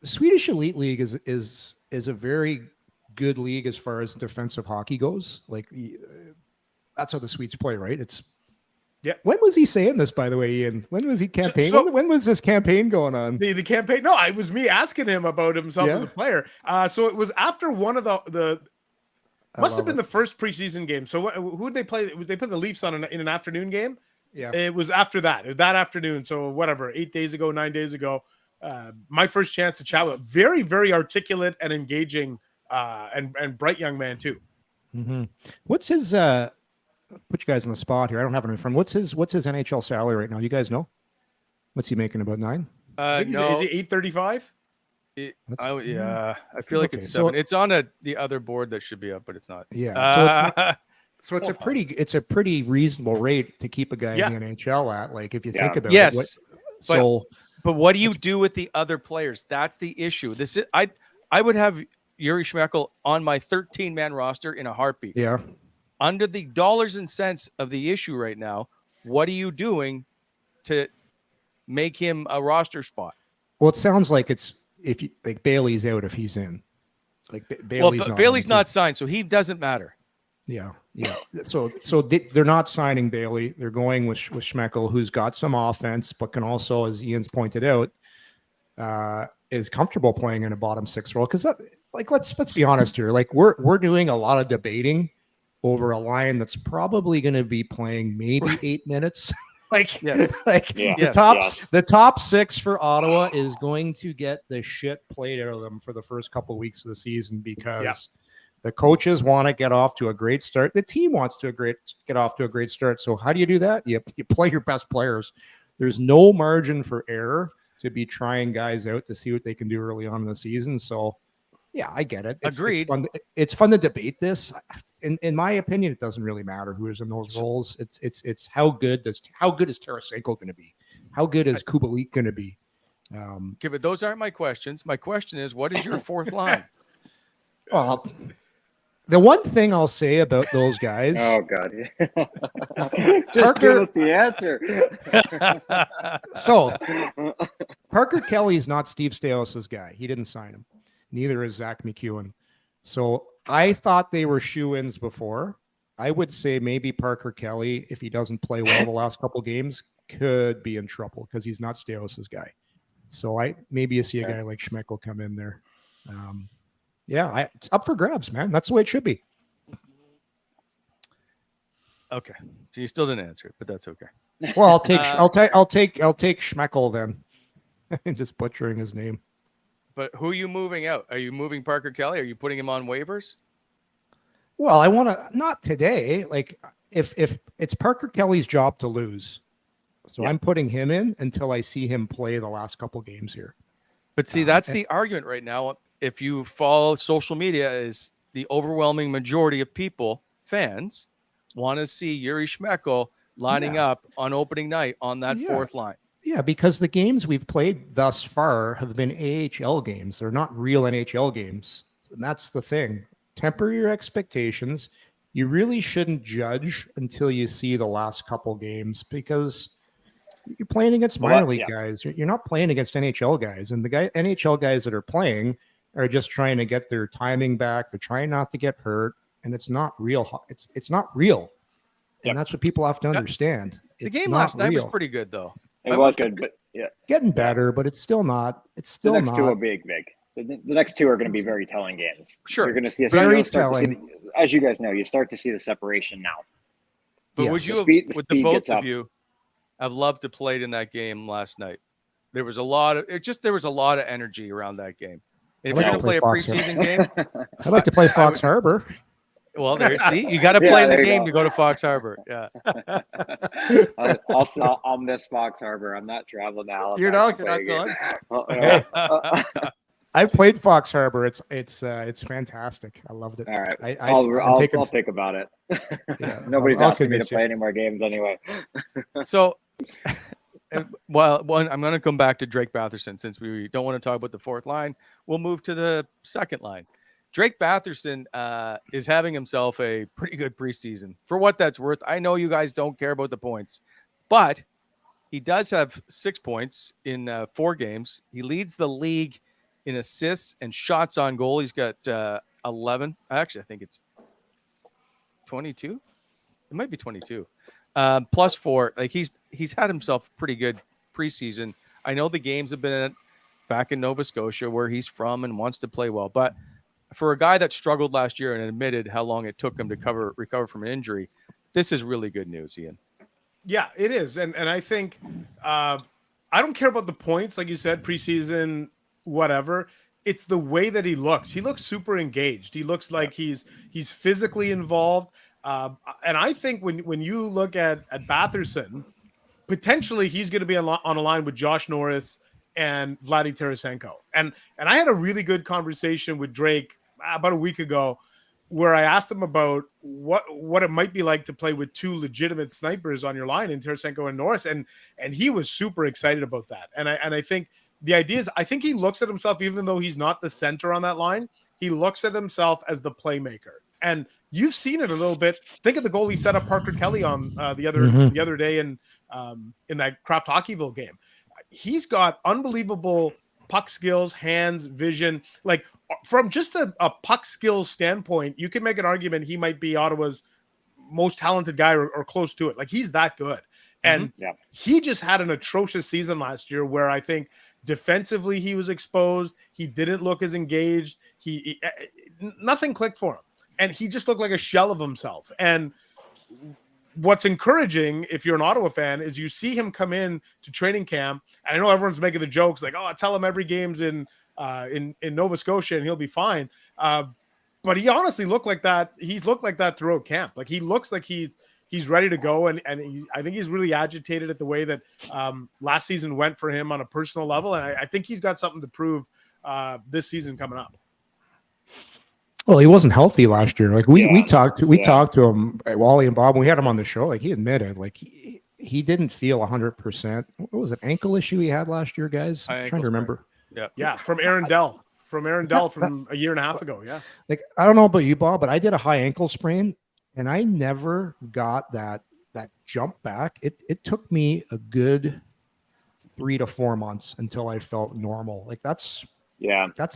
Swedish Elite League is a very good league as far as defensive hockey goes. Like that's how the Swedes play, right? When was he saying this, by the way, Ian? When was he campaigning? When was this campaign going on? The campaign? No, it was me asking him about himself as a player. So it was after one of the must have been the first preseason game. So who did they play? They put the Leafs on in an afternoon game. Yeah, it was after that afternoon. So whatever, 9 days ago, my first chance to chat with very, very articulate and engaging and bright young man too. Mm-hmm. What's his? Put you guys on the spot here. I don't have it in front. What's his NHL salary right now? You guys know? What's he making? About 9? Is he 835? I feel like it's 7. It's on the other board that should be up, but it's not. Yeah. So it's a pretty reasonable rate to keep a guy in the NHL at. Like if you think about it. But what do you do with the other players? That's the issue. I would have Yuri Schmeichel on my 13-man roster in a heartbeat. Yeah. Under the dollars and cents of the issue right now, what are you doing to make him a roster spot? Well, it sounds like it's if you like Bailey's out if he's in. Like Bailey's not signed, so he doesn't matter. Yeah. So they're not signing Bailey. They're going with Schmeichel, who's got some offense, but can also, as Ian's pointed out, is comfortable playing in a bottom 6 role. Because let's be honest here. Like we're doing a lot of debating over a line that's probably going to be playing maybe 8 minutes. The top 6 for Ottawa is going to get the shit played out of them for the first couple of weeks of the season because the coaches want to get off to a great start. The team wants to get off to a great start. So how do you do that? You play your best players. There's no margin for error to be trying guys out to see what they can do early on in the season. So yeah, I get it. Agreed. It's fun to debate this. In my opinion, it doesn't really matter who is in those roles. It's how good is Tarasenko going to be? How good is Kubalik going to be? Okay, but those aren't my questions. My question is, what is your fourth line? Well, the one thing I'll say about those guys. Oh God! Just give us the answer. So, Parker Kelly's not Steve Stamkos's guy. He didn't sign him. Neither is Zach McEwen. So I thought they were shoe-ins before. I would say maybe Parker Kelly, if he doesn't play well the last couple games, could be in trouble because he's not Stamkos's guy. So maybe you see a guy like Schmeichel come in there. It's up for grabs, man. That's the way it should be. Okay, so you still didn't answer it, but that's okay. Well, I'll take Schmeichel then. I'm just butchering his name. But who are you moving out? Are you moving Parker Kelly? Are you putting him on waivers? Well, I want to not today. Like if it's Parker Kelly's job to lose, so I'm putting him in until I see him play the last couple games here. But see, that's the argument right now. If you follow social media, is the overwhelming majority of people, fans, want to see Yuri Schmeckel lining up on opening night on that fourth line. Yeah, because the games we've played thus far have been AHL games. They're not real NHL games. And that's the thing. Temper your expectations. You really shouldn't judge until you see the last couple games because you're playing against minor league guys. You're not playing against NHL guys. And the NHL guys that are playing are just trying to get their timing back. They're trying not to get hurt. And it's not real. It's not real. And that's what people have to understand. The game last night was pretty good, though. It was good, but it's getting better, but it's still not. It's still the next not. two are big. The next two are going to be very telling games. Sure, you're going to see very telling. As you guys know, you start to see the separation now. But would you, with the both of you, have loved to play in that game last night? There was a lot of energy around that game. And if you're going to play a preseason game, I'd like to play Fox Harbor. Well, see, you got to play in the game to go to Fox Harbor. Yeah. I'll miss Fox Harbor. I'm not traveling now. You're not going. I've played Fox Harbor. It's fantastic. I loved it. All right. I'll think about it. Yeah, Nobody's asking me to play any more games anyway. So, I'm going to come back to Drake Batherson since we don't want to talk about the fourth line. We'll move to the second line. Drake Batherson is having himself a pretty good preseason. For what that's worth, I know you guys don't care about the points, but he does have 6 points in 4 games. He leads the league in assists and shots on goal. He's got 11. Actually, I think it's 22. It might be 22. Plus 4. Like he's had himself a pretty good preseason. I know the games have been back in Nova Scotia where he's from and wants to play well, but for a guy that struggled last year and admitted how long it took him to recover from an injury, this is really good news, Ian. Yeah, it is. And I think I don't care about the points, like you said, preseason, whatever. It's the way that he looks. He looks super engaged. He looks like he's physically involved. And I think when you look at Batherson, potentially he's going to be on a line with Josh Norris and Vladimir Tarasenko. And I had a really good conversation with Drake about a week ago where I asked him about what it might be like to play with 2 legitimate snipers on your line in Tarasenko and Norris. And he was super excited about that. And I think the idea is, I think he looks at himself, even though he's not the center on that line, he looks at himself as the playmaker. And you've seen it a little bit. Think of the goal he set up Parker Kelly on the other day in that Kraft Hockeyville game. He's got unbelievable puck skills, hands, vision. Like from just a puck skills standpoint, you can make an argument he might be Ottawa's most talented guy or close to it. Like he's that good. And he just had an atrocious season last year where I think defensively he was exposed. He didn't look as engaged. He nothing clicked for him. And he just looked like a shell of himself. And what's encouraging, if you're an Ottawa fan, is you see him come in to training camp. And I know everyone's making the jokes like, "Oh, tell him every game's in Nova Scotia and he'll be fine." But he honestly looked like that. He's looked like that throughout camp. Like he looks like he's ready to go. And I think he's really agitated at the way that last season went for him on a personal level. And I think he's got something to prove this season coming up. Well, he wasn't healthy last year. Like we talked to him, Wally and Bob, when we had him on the show. Like he admitted, like he didn't feel 100%. What was it? Ankle issue he had last year, guys? I'm trying to remember. Yeah. From Aaron Dell from a year and a half ago. Yeah. Like, I don't know about you, Bob, but I did a high ankle sprain and I never got that jump back. It took me a good 3 to 4 months until I felt normal. Like that's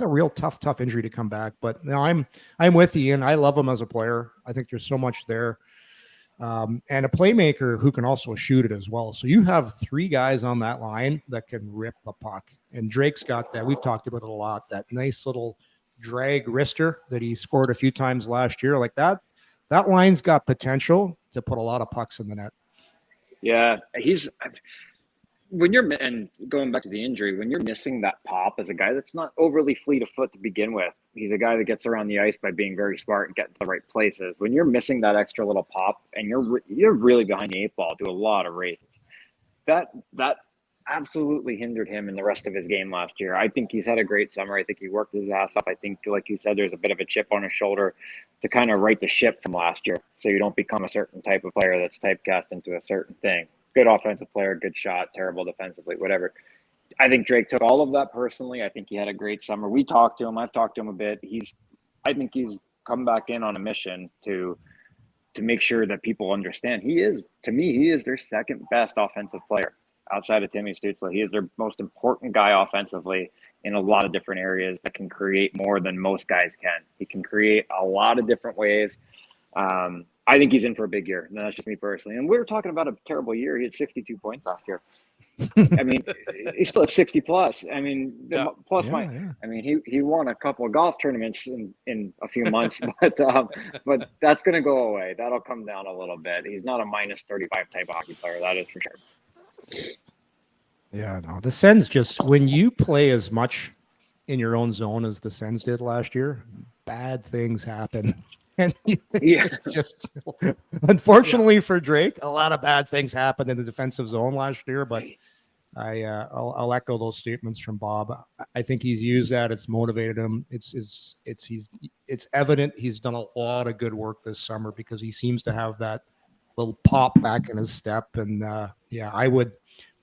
a real tough injury to come back. But no, I'm with Ian. I love him as a player. I think there's so much there. And a playmaker who can also shoot it as well. So you have 3 guys on that line that can rip the puck. And Drake's got that. We've talked about it a lot. That nice little drag wrister that he scored a few times last year. Like that line's got potential to put a lot of pucks in the net. Yeah, when you're, and going back to the injury, when you're missing that pop as a guy that's not overly fleet of foot to begin with, he's a guy that gets around the ice by being very smart and getting to the right places. When you're missing that extra little pop and you're really behind the 8 ball, do a lot of races. That absolutely hindered him in the rest of his game last year. I think he's had a great summer. I think he worked his ass off. I think, like you said, there's a bit of a chip on his shoulder to kind of right the ship from last year, so you don't become a certain type of player that's typecast into a certain thing. Good offensive player, good shot, terrible defensively, whatever. I think Drake took all of that personally. I think he had a great summer. We talked to him. I've talked to him a bit. I think he's come back in on a mission to make sure that people understand he is their second best offensive player outside of Timmy Stützle. He is their most important guy offensively in a lot of different areas that can create more than most guys can. He can create a lot of different ways. I think he's in for a big year. And that's just me personally. And we were talking about a terrible year. He had 62 points last year. I mean, he's still at 60 plus. I mean, I mean, he won a couple of golf tournaments in a few months, but that's going to go away. That'll come down a little bit. He's not a minus 35 type hockey player. That is for sure. Yeah, no, the Sens just, when you play as much in your own zone as the Sens did last year, bad things happen. And it's just, unfortunately for Drake, a lot of bad things happened in the defensive zone last year, but I'll echo those statements from Bob. I think he's used that. It's motivated him. It's evident he's done a lot of good work this summer because he seems to have that little pop back in his step. And if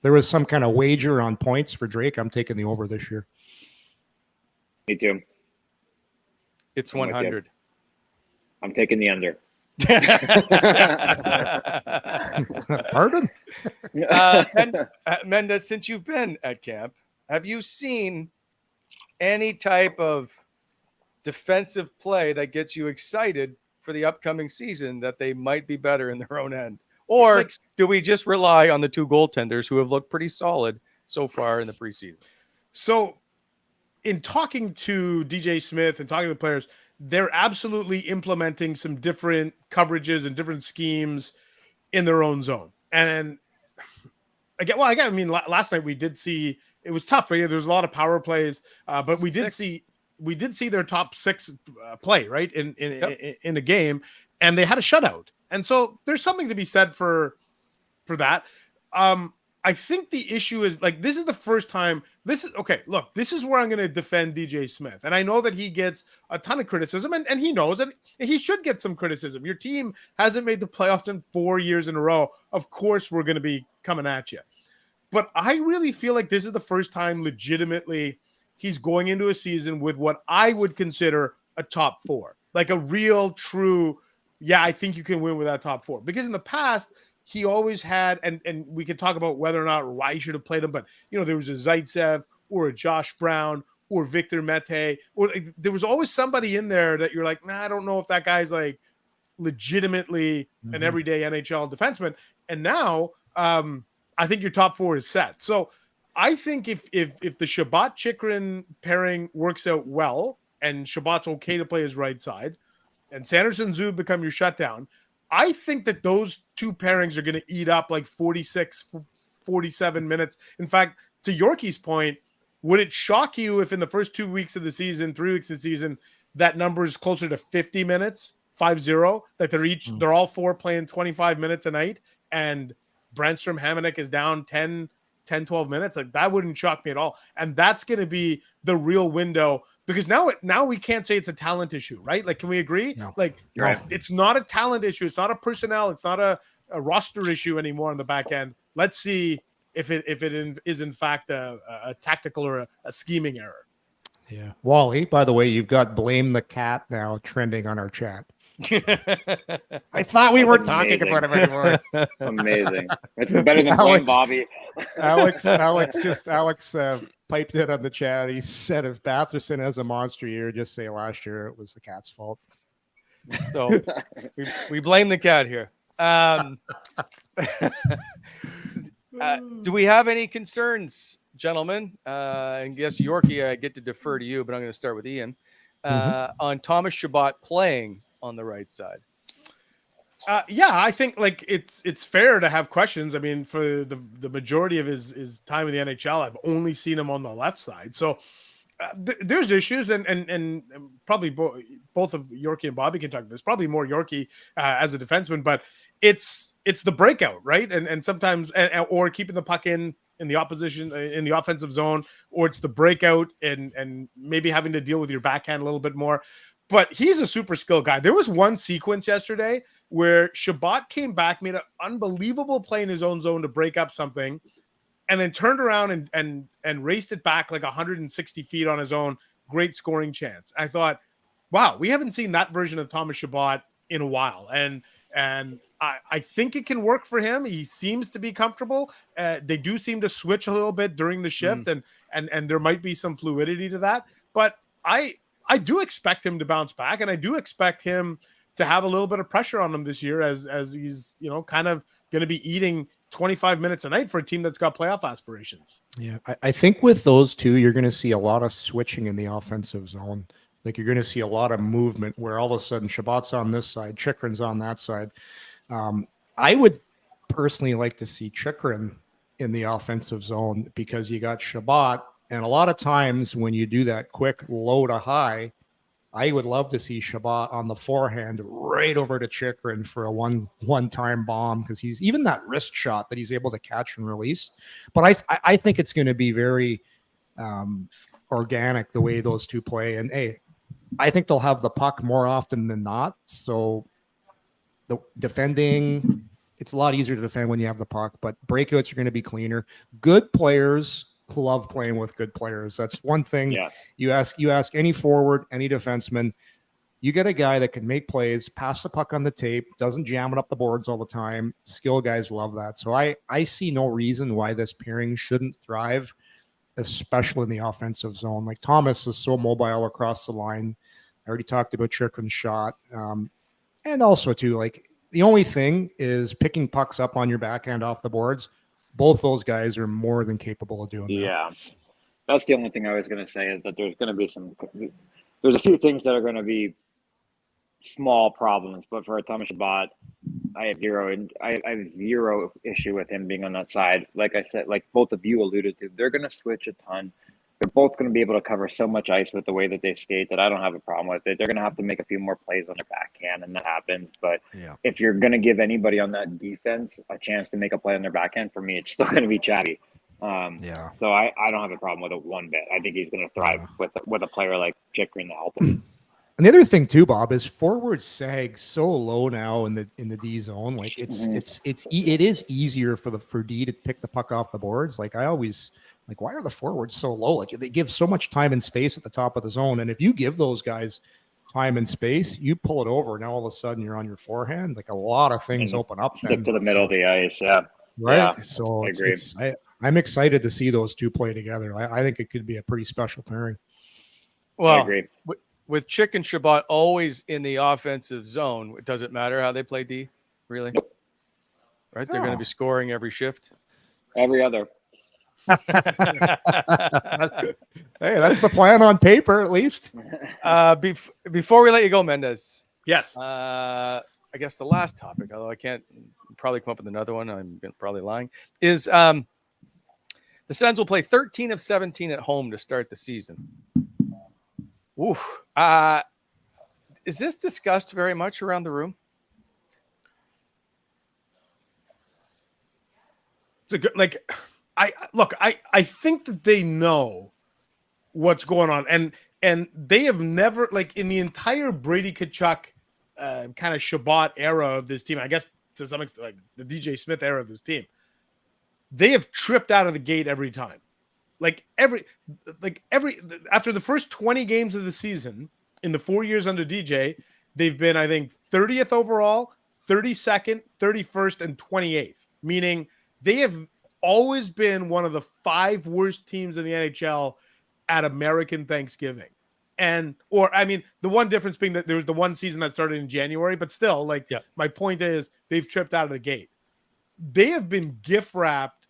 there was some kind of wager on points for Drake, I'm taking the over this year. Me too. It's 100. I'm taking the under. Pardon? Mendes, since you've been at camp, have you seen any type of defensive play that gets you excited for the upcoming season that they might be better in their own end? Or do we just rely on the two goaltenders who have looked pretty solid so far in the preseason? So in talking to DJ Smith and talking to the players, they're absolutely implementing some different coverages and different schemes in their own zone. And again, last night we did see, it was tough. There was a lot of power plays, but we did see their top six play right in a game, and they had a shutout. And so there's something to be said for that. I think the issue is, like, this is the first time. This is where I'm going to defend DJ Smith. And I know that he gets a ton of criticism, and he knows that he should get some criticism. Your team hasn't made the playoffs in 4 years in a row. Of course, we're going to be coming at you. But I really feel like this is the first time legitimately he's going into a season with what I would consider a top four, like a real, true, I think you can win with that top four. Because in the past, he always had, and we can talk about whether or not why he should have played him, but there was a Zaitsev or a Josh Brown or Victor Mete, or there was always somebody in there that you're like, I don't know if that guy's like legitimately an everyday NHL defenseman. And now I think your top four is set. So I think if the Chabot Chychrun pairing works out well, and Chabot's okay to play his right side, and Sanderson Zub become your shutdown, I think that those two pairings are going to eat up like 46, 47 minutes. In fact, to Yorkie's point, would it shock you if in the first 2 weeks of the season, 3 weeks of the season, that number is closer to 50 minutes, 5-0, that they're all four playing 25 minutes a night, and Brannstrom Hammond is down 10, 12 minutes? Like, that wouldn't shock me at all. And that's going to be the real window. Because now we can't say it's a talent issue, right? Like, can we agree? No. Like, right. It's not a talent issue. It's not a personnel. It's not a roster issue anymore on the back end. Let's see if it is in fact a tactical or a scheming error. Yeah. Wally, by the way, you've got Blame the Cat now trending on our chat. I thought we weren't talking about him anymore. Amazing. It's better than Blame Bobby. Alex piped it on the chat. He said if Batherson has a monster year, just say last year it was the Cat's fault. So we blame the Cat here. Do we have any concerns, gentlemen? And yes, Yorkie, I get to defer to you, but I'm going to start with Ian on Thomas Chabot playing on the right side. I think like it's fair to have questions. I mean, for the majority of his time in the NHL, I've only seen him on the left side. So there's issues, and probably both of Yorkie and Bobby can talk about this. Probably more Yorkie as a defenseman, but it's the breakout, right? And sometimes or keeping the puck in in the opposition in the offensive zone, or it's the breakout and maybe having to deal with your backhand a little bit more. But he's a super skill guy. There was one sequence yesterday where Chabot came back, made an unbelievable play in his own zone to break up something, and then turned around and raced it back like 160 feet on his own. Great scoring chance. I thought, wow, we haven't seen that version of Thomas Chabot in a while. And I think it can work for him. He seems to be comfortable. They do seem to switch a little bit during the shift, and there might be some fluidity to that. But I do expect him to bounce back, and I do expect him to have a little bit of pressure on him this year as he's, kind of going to be eating 25 minutes a night for a team that's got playoff aspirations. Yeah, I think with those two, you're going to see a lot of switching in the offensive zone. Like you're going to see a lot of movement where all of a sudden Chabot's on this side, Chychrun's on that side. I would personally like to see Chychrun in the offensive zone because you got Chabot, and a lot of times when you do that quick low to high, I would love to see Chabot on the forehand right over to Chychrun for a one-time bomb, because he's even that wrist shot that he's able to catch and release. But I think it's going to be very organic the way those two play. And hey, I think they'll have the puck more often than not. So the defending, it's a lot easier to defend when you have the puck, but breakouts are going to be cleaner. Good players love playing with good players. That's one thing. Yeah. You ask any forward, any defenseman, you get a guy that can make plays, pass the puck on the tape, doesn't jam it up the boards all the time. Skill guys love that. So I see no reason why this pairing shouldn't thrive, especially in the offensive zone. Like Thomas is so mobile across the line. I already talked about Chychrun's shot. And also too, like the only thing is picking pucks up on your backhand off the boards. Both those guys are more than capable of doing that. Yeah. That's the only thing I was going to say, is that there's going to be there's a few things that are going to be small problems, but for Thomas Chabot, I have zero issue with him being on that side. Like I said, like both of you alluded to, they're going to switch a ton. They're both going to be able to cover so much ice with the way that they skate that I don't have a problem with it. They're going to have to make a few more plays on their backhand, and that happens. But if you're going to give anybody on that defense a chance to make a play on their backhand, for me, it's still going to be Chatty. So I don't have a problem with it one bit. I think he's going to thrive with a player like Chychrun to help him. And the other thing too, Bob, is forward sag so low now in the D zone. Like it is easier for D to pick the puck off the boards. Like I always. Like, why are the forwards so low? Like, they give so much time and space at the top of the zone. And if you give those guys time and space, you pull it over. Now, all of a sudden, you're on your forehand. Like, a lot of things open up. Stick to the middle of the ice, yeah. Right? Yeah, so I agree. I'm excited to see those two play together. I think it could be a pretty special pairing. Well, I agree. With Chyk and Chabot always in the offensive zone, it doesn't matter how they play D, really? Nope. Right? They're going to be scoring every shift. Every other. Hey, that's the plan on paper, at least. Before we let you go, Mendes. Yes. I guess the last topic, although I can't probably come up with another one, I'm probably lying, is the Sens will play 13 of 17 at home to start the season. Oof. Is this discussed very much around the room? It's a good, like, I think that they know what's going on, and they have never, like, in the entire Brady Tkachuk kind of Chabot era of this team, I guess to some extent, like the DJ Smith era of this team, they have tripped out of the gate every time. Every after the first 20 games of the season in the 4 years under DJ, they've been, I think, 30th overall, 32nd, 31st, and 28th, meaning they have always been one of the 5 worst teams in the NHL at American Thanksgiving. The one difference being that there was the one season that started in January, but still, my point is they've tripped out of the gate. They have been gift wrapped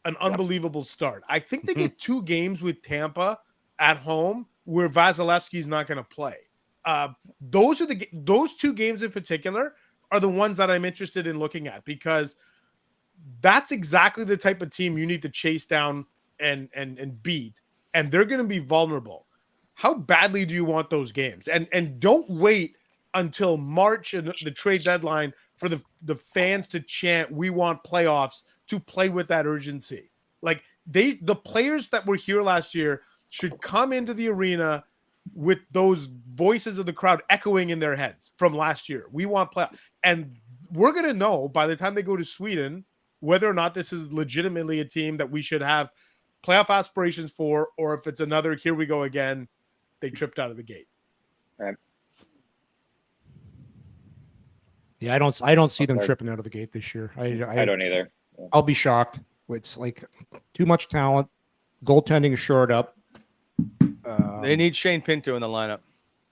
an unbelievable start. I think they get 2 games with Tampa at home where Vasilevsky's not going to play. Those 2 games in particular are the ones that I'm interested in looking at, because that's exactly the type of team you need to chase down and beat, and they're going to be vulnerable. How badly do you want those games? And don't wait until March and the trade deadline for the fans to chant, "We want playoffs," to play with that urgency. Like, the players that were here last year should come into the arena with those voices of the crowd echoing in their heads from last year. We want playoff. And we're going to know by the time they go to Sweden whether or not this is legitimately a team that we should have playoff aspirations for, or if it's another, here we go again, they tripped out of the gate. Right. Yeah, I don't see them tripping out of the gate this year. I don't either. Yeah. I'll be shocked. It's like too much talent. Goaltending is shored up. They need Shane Pinto in the lineup.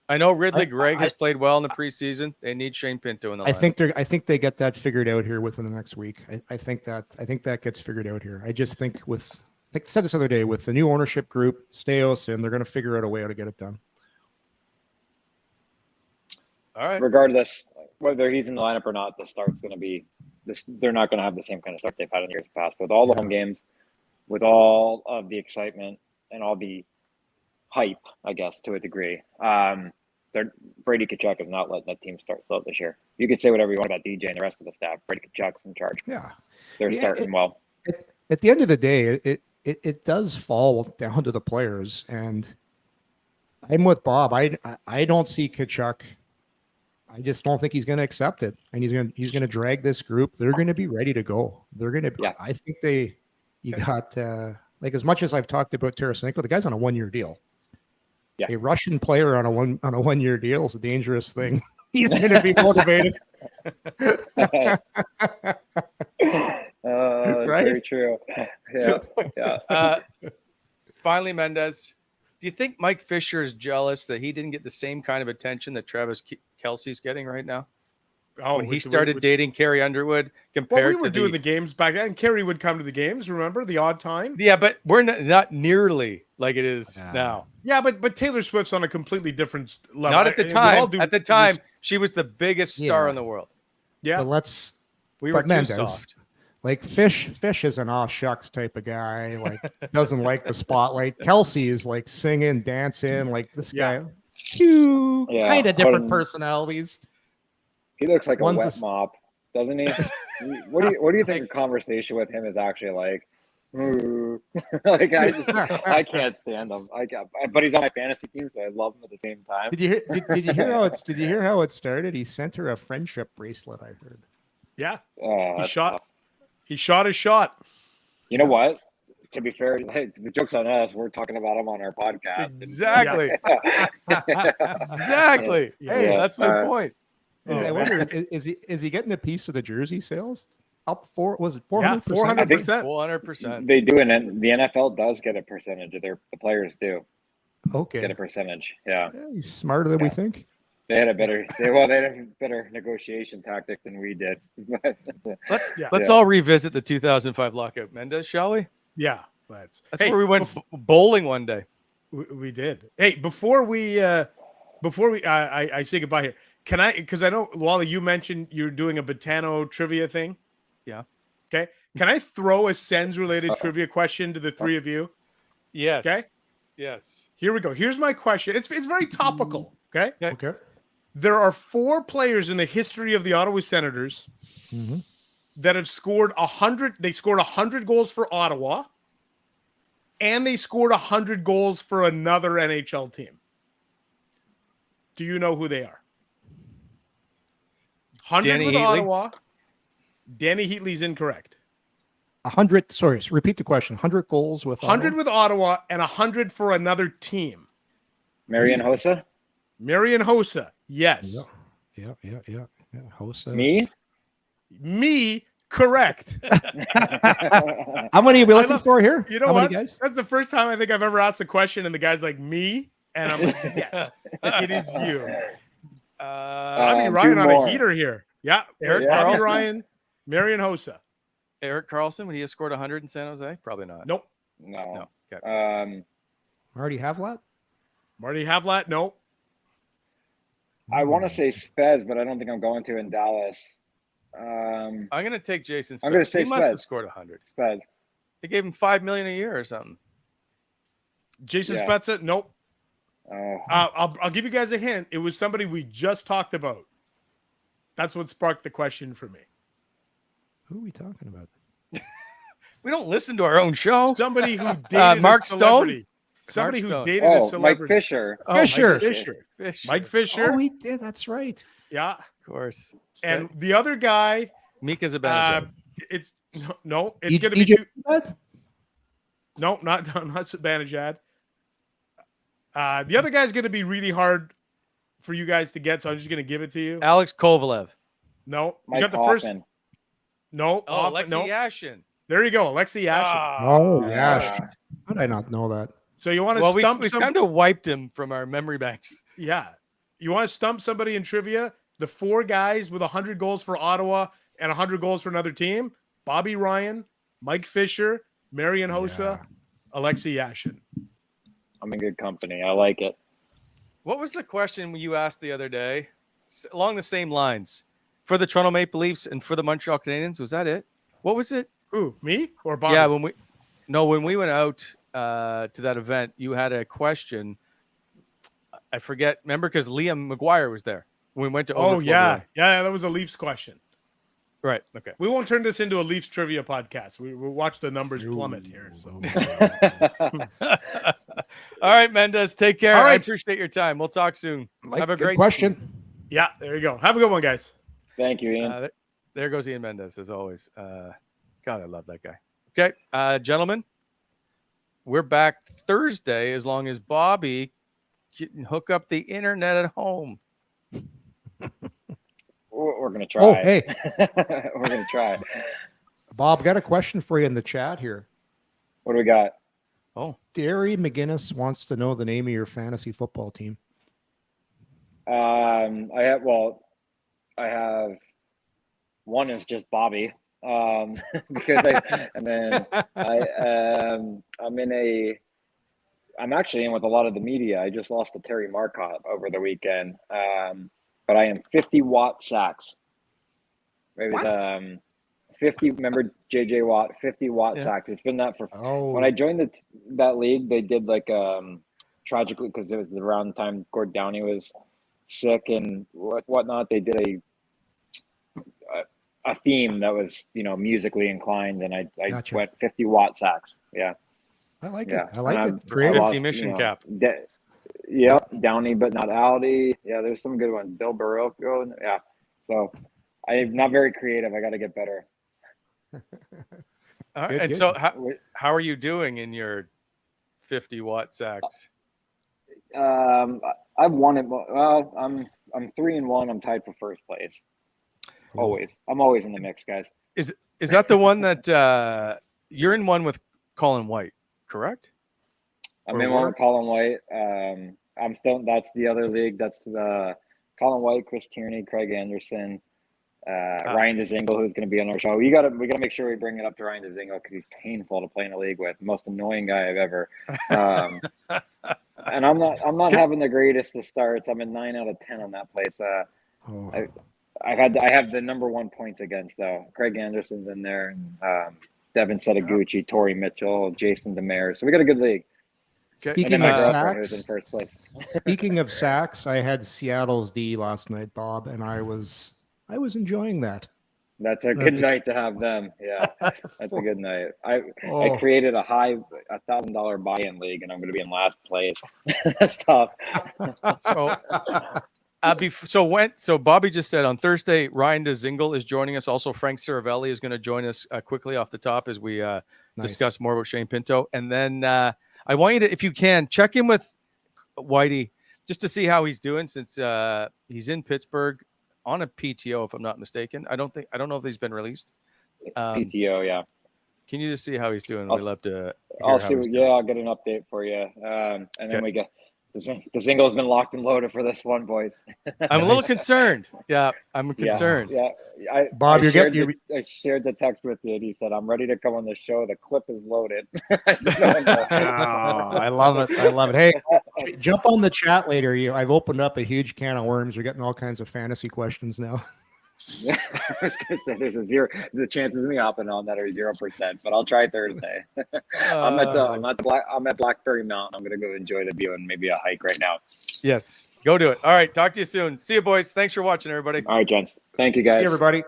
I know Ridley Gregg has played well in the preseason. They need Shane Pinto in the lineup. I think they get that figured out here within the next week. I think that gets figured out here. I just think I said this the other day, with the new ownership group, Staios, and they're going to figure out a way how to get it done. All right. Regardless, whether he's in the lineup or not, the start's going to be this. They're not going to have the same kind of start they've had in years past, with all the home games, with all of the excitement and all the hype, I guess, to a degree. Brady Tkachuk is not letting that team start slow this year. You could say whatever you want about DJ and the rest of the staff. Brady Tkachuk's in charge. Yeah, they're starting well. At the end of the day, it does fall down to the players, and I'm with Bob. I don't see Tkachuk. I just don't think he's going to accept it, and he's going to drag this group. They're going to be ready to go. They're going to. Yeah. I think you got like, as much as I've talked about Tarasenko, the guy's on a 1-year deal. Yeah. A Russian player on a 1-year deal is a dangerous thing. He's going to be motivated. Right? Very true. Yeah. Finally, Mendes, do you think Mike Fisher is jealous that he didn't get the same kind of attention that Travis Kelce's getting right now? When he started dating Carrie Underwood, compared we were to doing the games back then. Carrie would come to the games, remember, the odd time? Yeah, but we're not nearly like it is now. Yeah, but Taylor Swift's on a completely different level. Not at the time. At the time, she was the biggest star in the world. Yeah. But we were too Mendes, soft. Like Fish is an aw shucks type of guy. Like, doesn't like the spotlight. Kelsey is like singing, dancing, like this guy. Two kind of different personalities. He looks like a wet mop, doesn't he? What do you think a conversation with him is actually like? Like I can't stand him. But he's on my fantasy team, so I love him at the same time. Did you hear how it started? He sent her a friendship bracelet, I heard. Yeah. He shot his shot. You know what? To be fair, the joke's on us. We're talking about him on our podcast. Exactly. Exactly. Hey, that's my point. I wonder, is he getting a piece of the jersey sales? Up 400%? 400%. 400%. They do, and the NFL does get a percentage of the players do. Okay. Get a percentage. Yeah. He's smarter than we think. They had a better negotiation tactic than we did. Let's all revisit the 2005 lockout, Mendes, shall we? Yeah, that's where we went bowling one day. We did. Hey, before we I say goodbye here. Can I? Because I know, Wally, you mentioned you're doing a Botano trivia thing. Yeah. Okay. Can I throw a Sens related trivia question to the three of you? Yes. Okay. Yes. Here we go. Here's my question. It's very topical. Okay. Okay. There are 4 players in the history of the Ottawa Senators that have scored 100. They scored 100 goals for Ottawa, and they scored 100 goals for another NHL team. Do you know who they are? 100 Danny with Heatley? Ottawa. Danny Heatley's incorrect. 100. Sorry, repeat the question. 100 goals with 100 Ottawa? with Ottawa and 100 for another team. Marian Hossa? Marian Hossa. Yes. Yeah. Hossa. Me. Correct. How many are we looking for here? You know How what? Many guys? That's the first time I think I've ever asked a question and the guy's like, me? And I'm like, yes, it is you. Bobby Ryan on a heater here. Yeah. Bobby Carlson. Ryan, Marian Hossa. Erik Karlsson, would he have scored 100 in San Jose? Probably not. Nope. No. Okay. Marty Havlat? Marty Havlat? Nope. I want to say Spez, but I don't think I'm going to in Dallas. I'm going to take Jason Spez. I'm going to say he must Spez. have scored 100. Spez. They gave him $5 million a year or something. Jason Yeah. Spezza? Nope. Oh. I'll give you guys a hint. It was somebody we just talked about. That's what sparked the question for me. Who are we talking about? We don't listen to our own show. Somebody who dated Mark a celebrity. Stone? Somebody Mark who Stone. dated a Oh, celebrity. Mike Fisher. Oh, Fisher. Mike Fisher. Fisher. Mike Fisher. Oh, he did. That's right. Yeah. Of course. And the other guy, Mika Zibanejad. it's no, it's going to be EJ no, not Zibanejad. The other guy's going to be really hard for you guys to get, so I'm just going to give it to you. Alex Kovalev. No, you Mike got the Hoffman. first. No, Oh, Alexi Alexi Yashin. There you go, Alexi Yashin. Oh, yeah. How did I not know that? So you want to Well, stump we some? kind of wiped him from our memory banks. Yeah, you want to stump somebody in trivia? The 4 guys with 100 goals for Ottawa and 100 goals for another team: Bobby Ryan, Mike Fisher, Marian Hossa, Alexi Yashin. I'm in good company. I like it. What was the question you asked the other day? Along the same lines. For the Toronto Maple Leafs and for the Montreal Canadiens, was that it? What was it? Who, me or Bobby? Yeah, when we went out to that event, you had a question. I forget. Remember, because Liam McGuire was there when we went to. Oh Overflow yeah, Day. yeah. That was a Leafs question. Right. Okay. We won't turn this into a Leafs trivia podcast. We'll watch the numbers plummet here. So, All right, Mendes. Take care. All right. I appreciate your time. We'll talk soon. Have a Good great question. season. yeah, there you go. Have a good one, guys. Thank you, Ian. There goes Ian Mendes, as always. God, I love that guy. Okay, gentlemen, we're back Thursday as long as Bobby can hook up the internet at home. We're going to try. Oh, hey, We're going to try. Bob, got a question for you in the chat here. What do we got? Oh, Derry McGinnis wants to know the name of your fantasy football team. I have one is just Bobby. Because I'm actually in with a lot of the media. I just lost to Terry Marcotte over the weekend. But I am 50-watt sacks. Maybe 50. Remember JJ Watt, 50-watt sacks. It's been that for. Oh, When I joined that league, they did like tragically, because it was around the time Gord Downey was sick and whatnot. They did a theme that was musically inclined, and I Gotcha. went 50-watt sacks. Yeah, I like yeah. it. I like And it. Creative. 50 mission cap. Yep, Downey, but not Aldi. Yeah, there's some good ones. Bill Barocco. Yeah, so I'm not very creative. I got to get better. All right. Good, And good. so how are you doing in your 50-watt sacks? I've won it. Well, I'm 3-1. I'm tied for first place. Always. I'm always in the mix, guys. Is that the one that you're in one with Colin White, correct? I'm in one with Colin White. I'm still. That's the other league. That's the Colin White, Chris Tierney, Craig Anderson, Ryan DeZingle, who's going to be on our show. We got to make sure we bring it up to Ryan DeZingle because he's painful to play in a league with. Most annoying guy I've ever. And I'm not having the greatest of starts. I'm a 9 out of 10 on that place. I have the number 1 points against though. Craig Anderson's in there, and Devin Setaguchi, Torrey Mitchell, Jason Demers. So we got a good league. Speaking And then of my girlfriend who's in sacks, first place. speaking of sacks, I had Seattle's D last night, Bob, and I was enjoying that. That's a good night to have them. Yeah, that's a good night. I created a high $1,000 buy-in league, and I'm going to be in last place. That's tough. So Bobby just said on Thursday, Ryan DeZingle is joining us. Also, Frank Ciravelli is going to join us quickly off the top as we discuss more about Shane Pinto. And then I want you to, if you can, check in with Whitey just to see how he's doing since he's in Pittsburgh on a PTO, if I'm not mistaken. I don't know if he's been released. PTO, yeah. Can you just see how he's doing? We'd love to. I'll see. Yeah, I'll get an update for you. And then we get the Zingle's been locked and loaded for this one, boys. I'm a little concerned. Yeah, I'm concerned. Yeah. Bob, I shared the text with you, and he said, "I'm ready to come on the show. The clip is loaded." I said, "No." I love it. I love it. Hey, jump on the chat later. I've opened up a huge can of worms. You're getting all kinds of fantasy questions now. Yeah, I was gonna say the chances of me hopping on that are 0%, but I'll try Thursday. I'm at Blackberry Mountain. I'm gonna go enjoy the view and maybe a hike right now. Yes, go do it. All right, talk to you soon. See you, boys. Thanks for watching, everybody. All right, gents. Thank you, guys. Hey, everybody.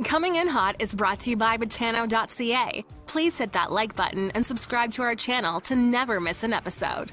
Coming in Hot is brought to you by Botano.ca. Please hit that like button and subscribe to our channel to never miss an episode.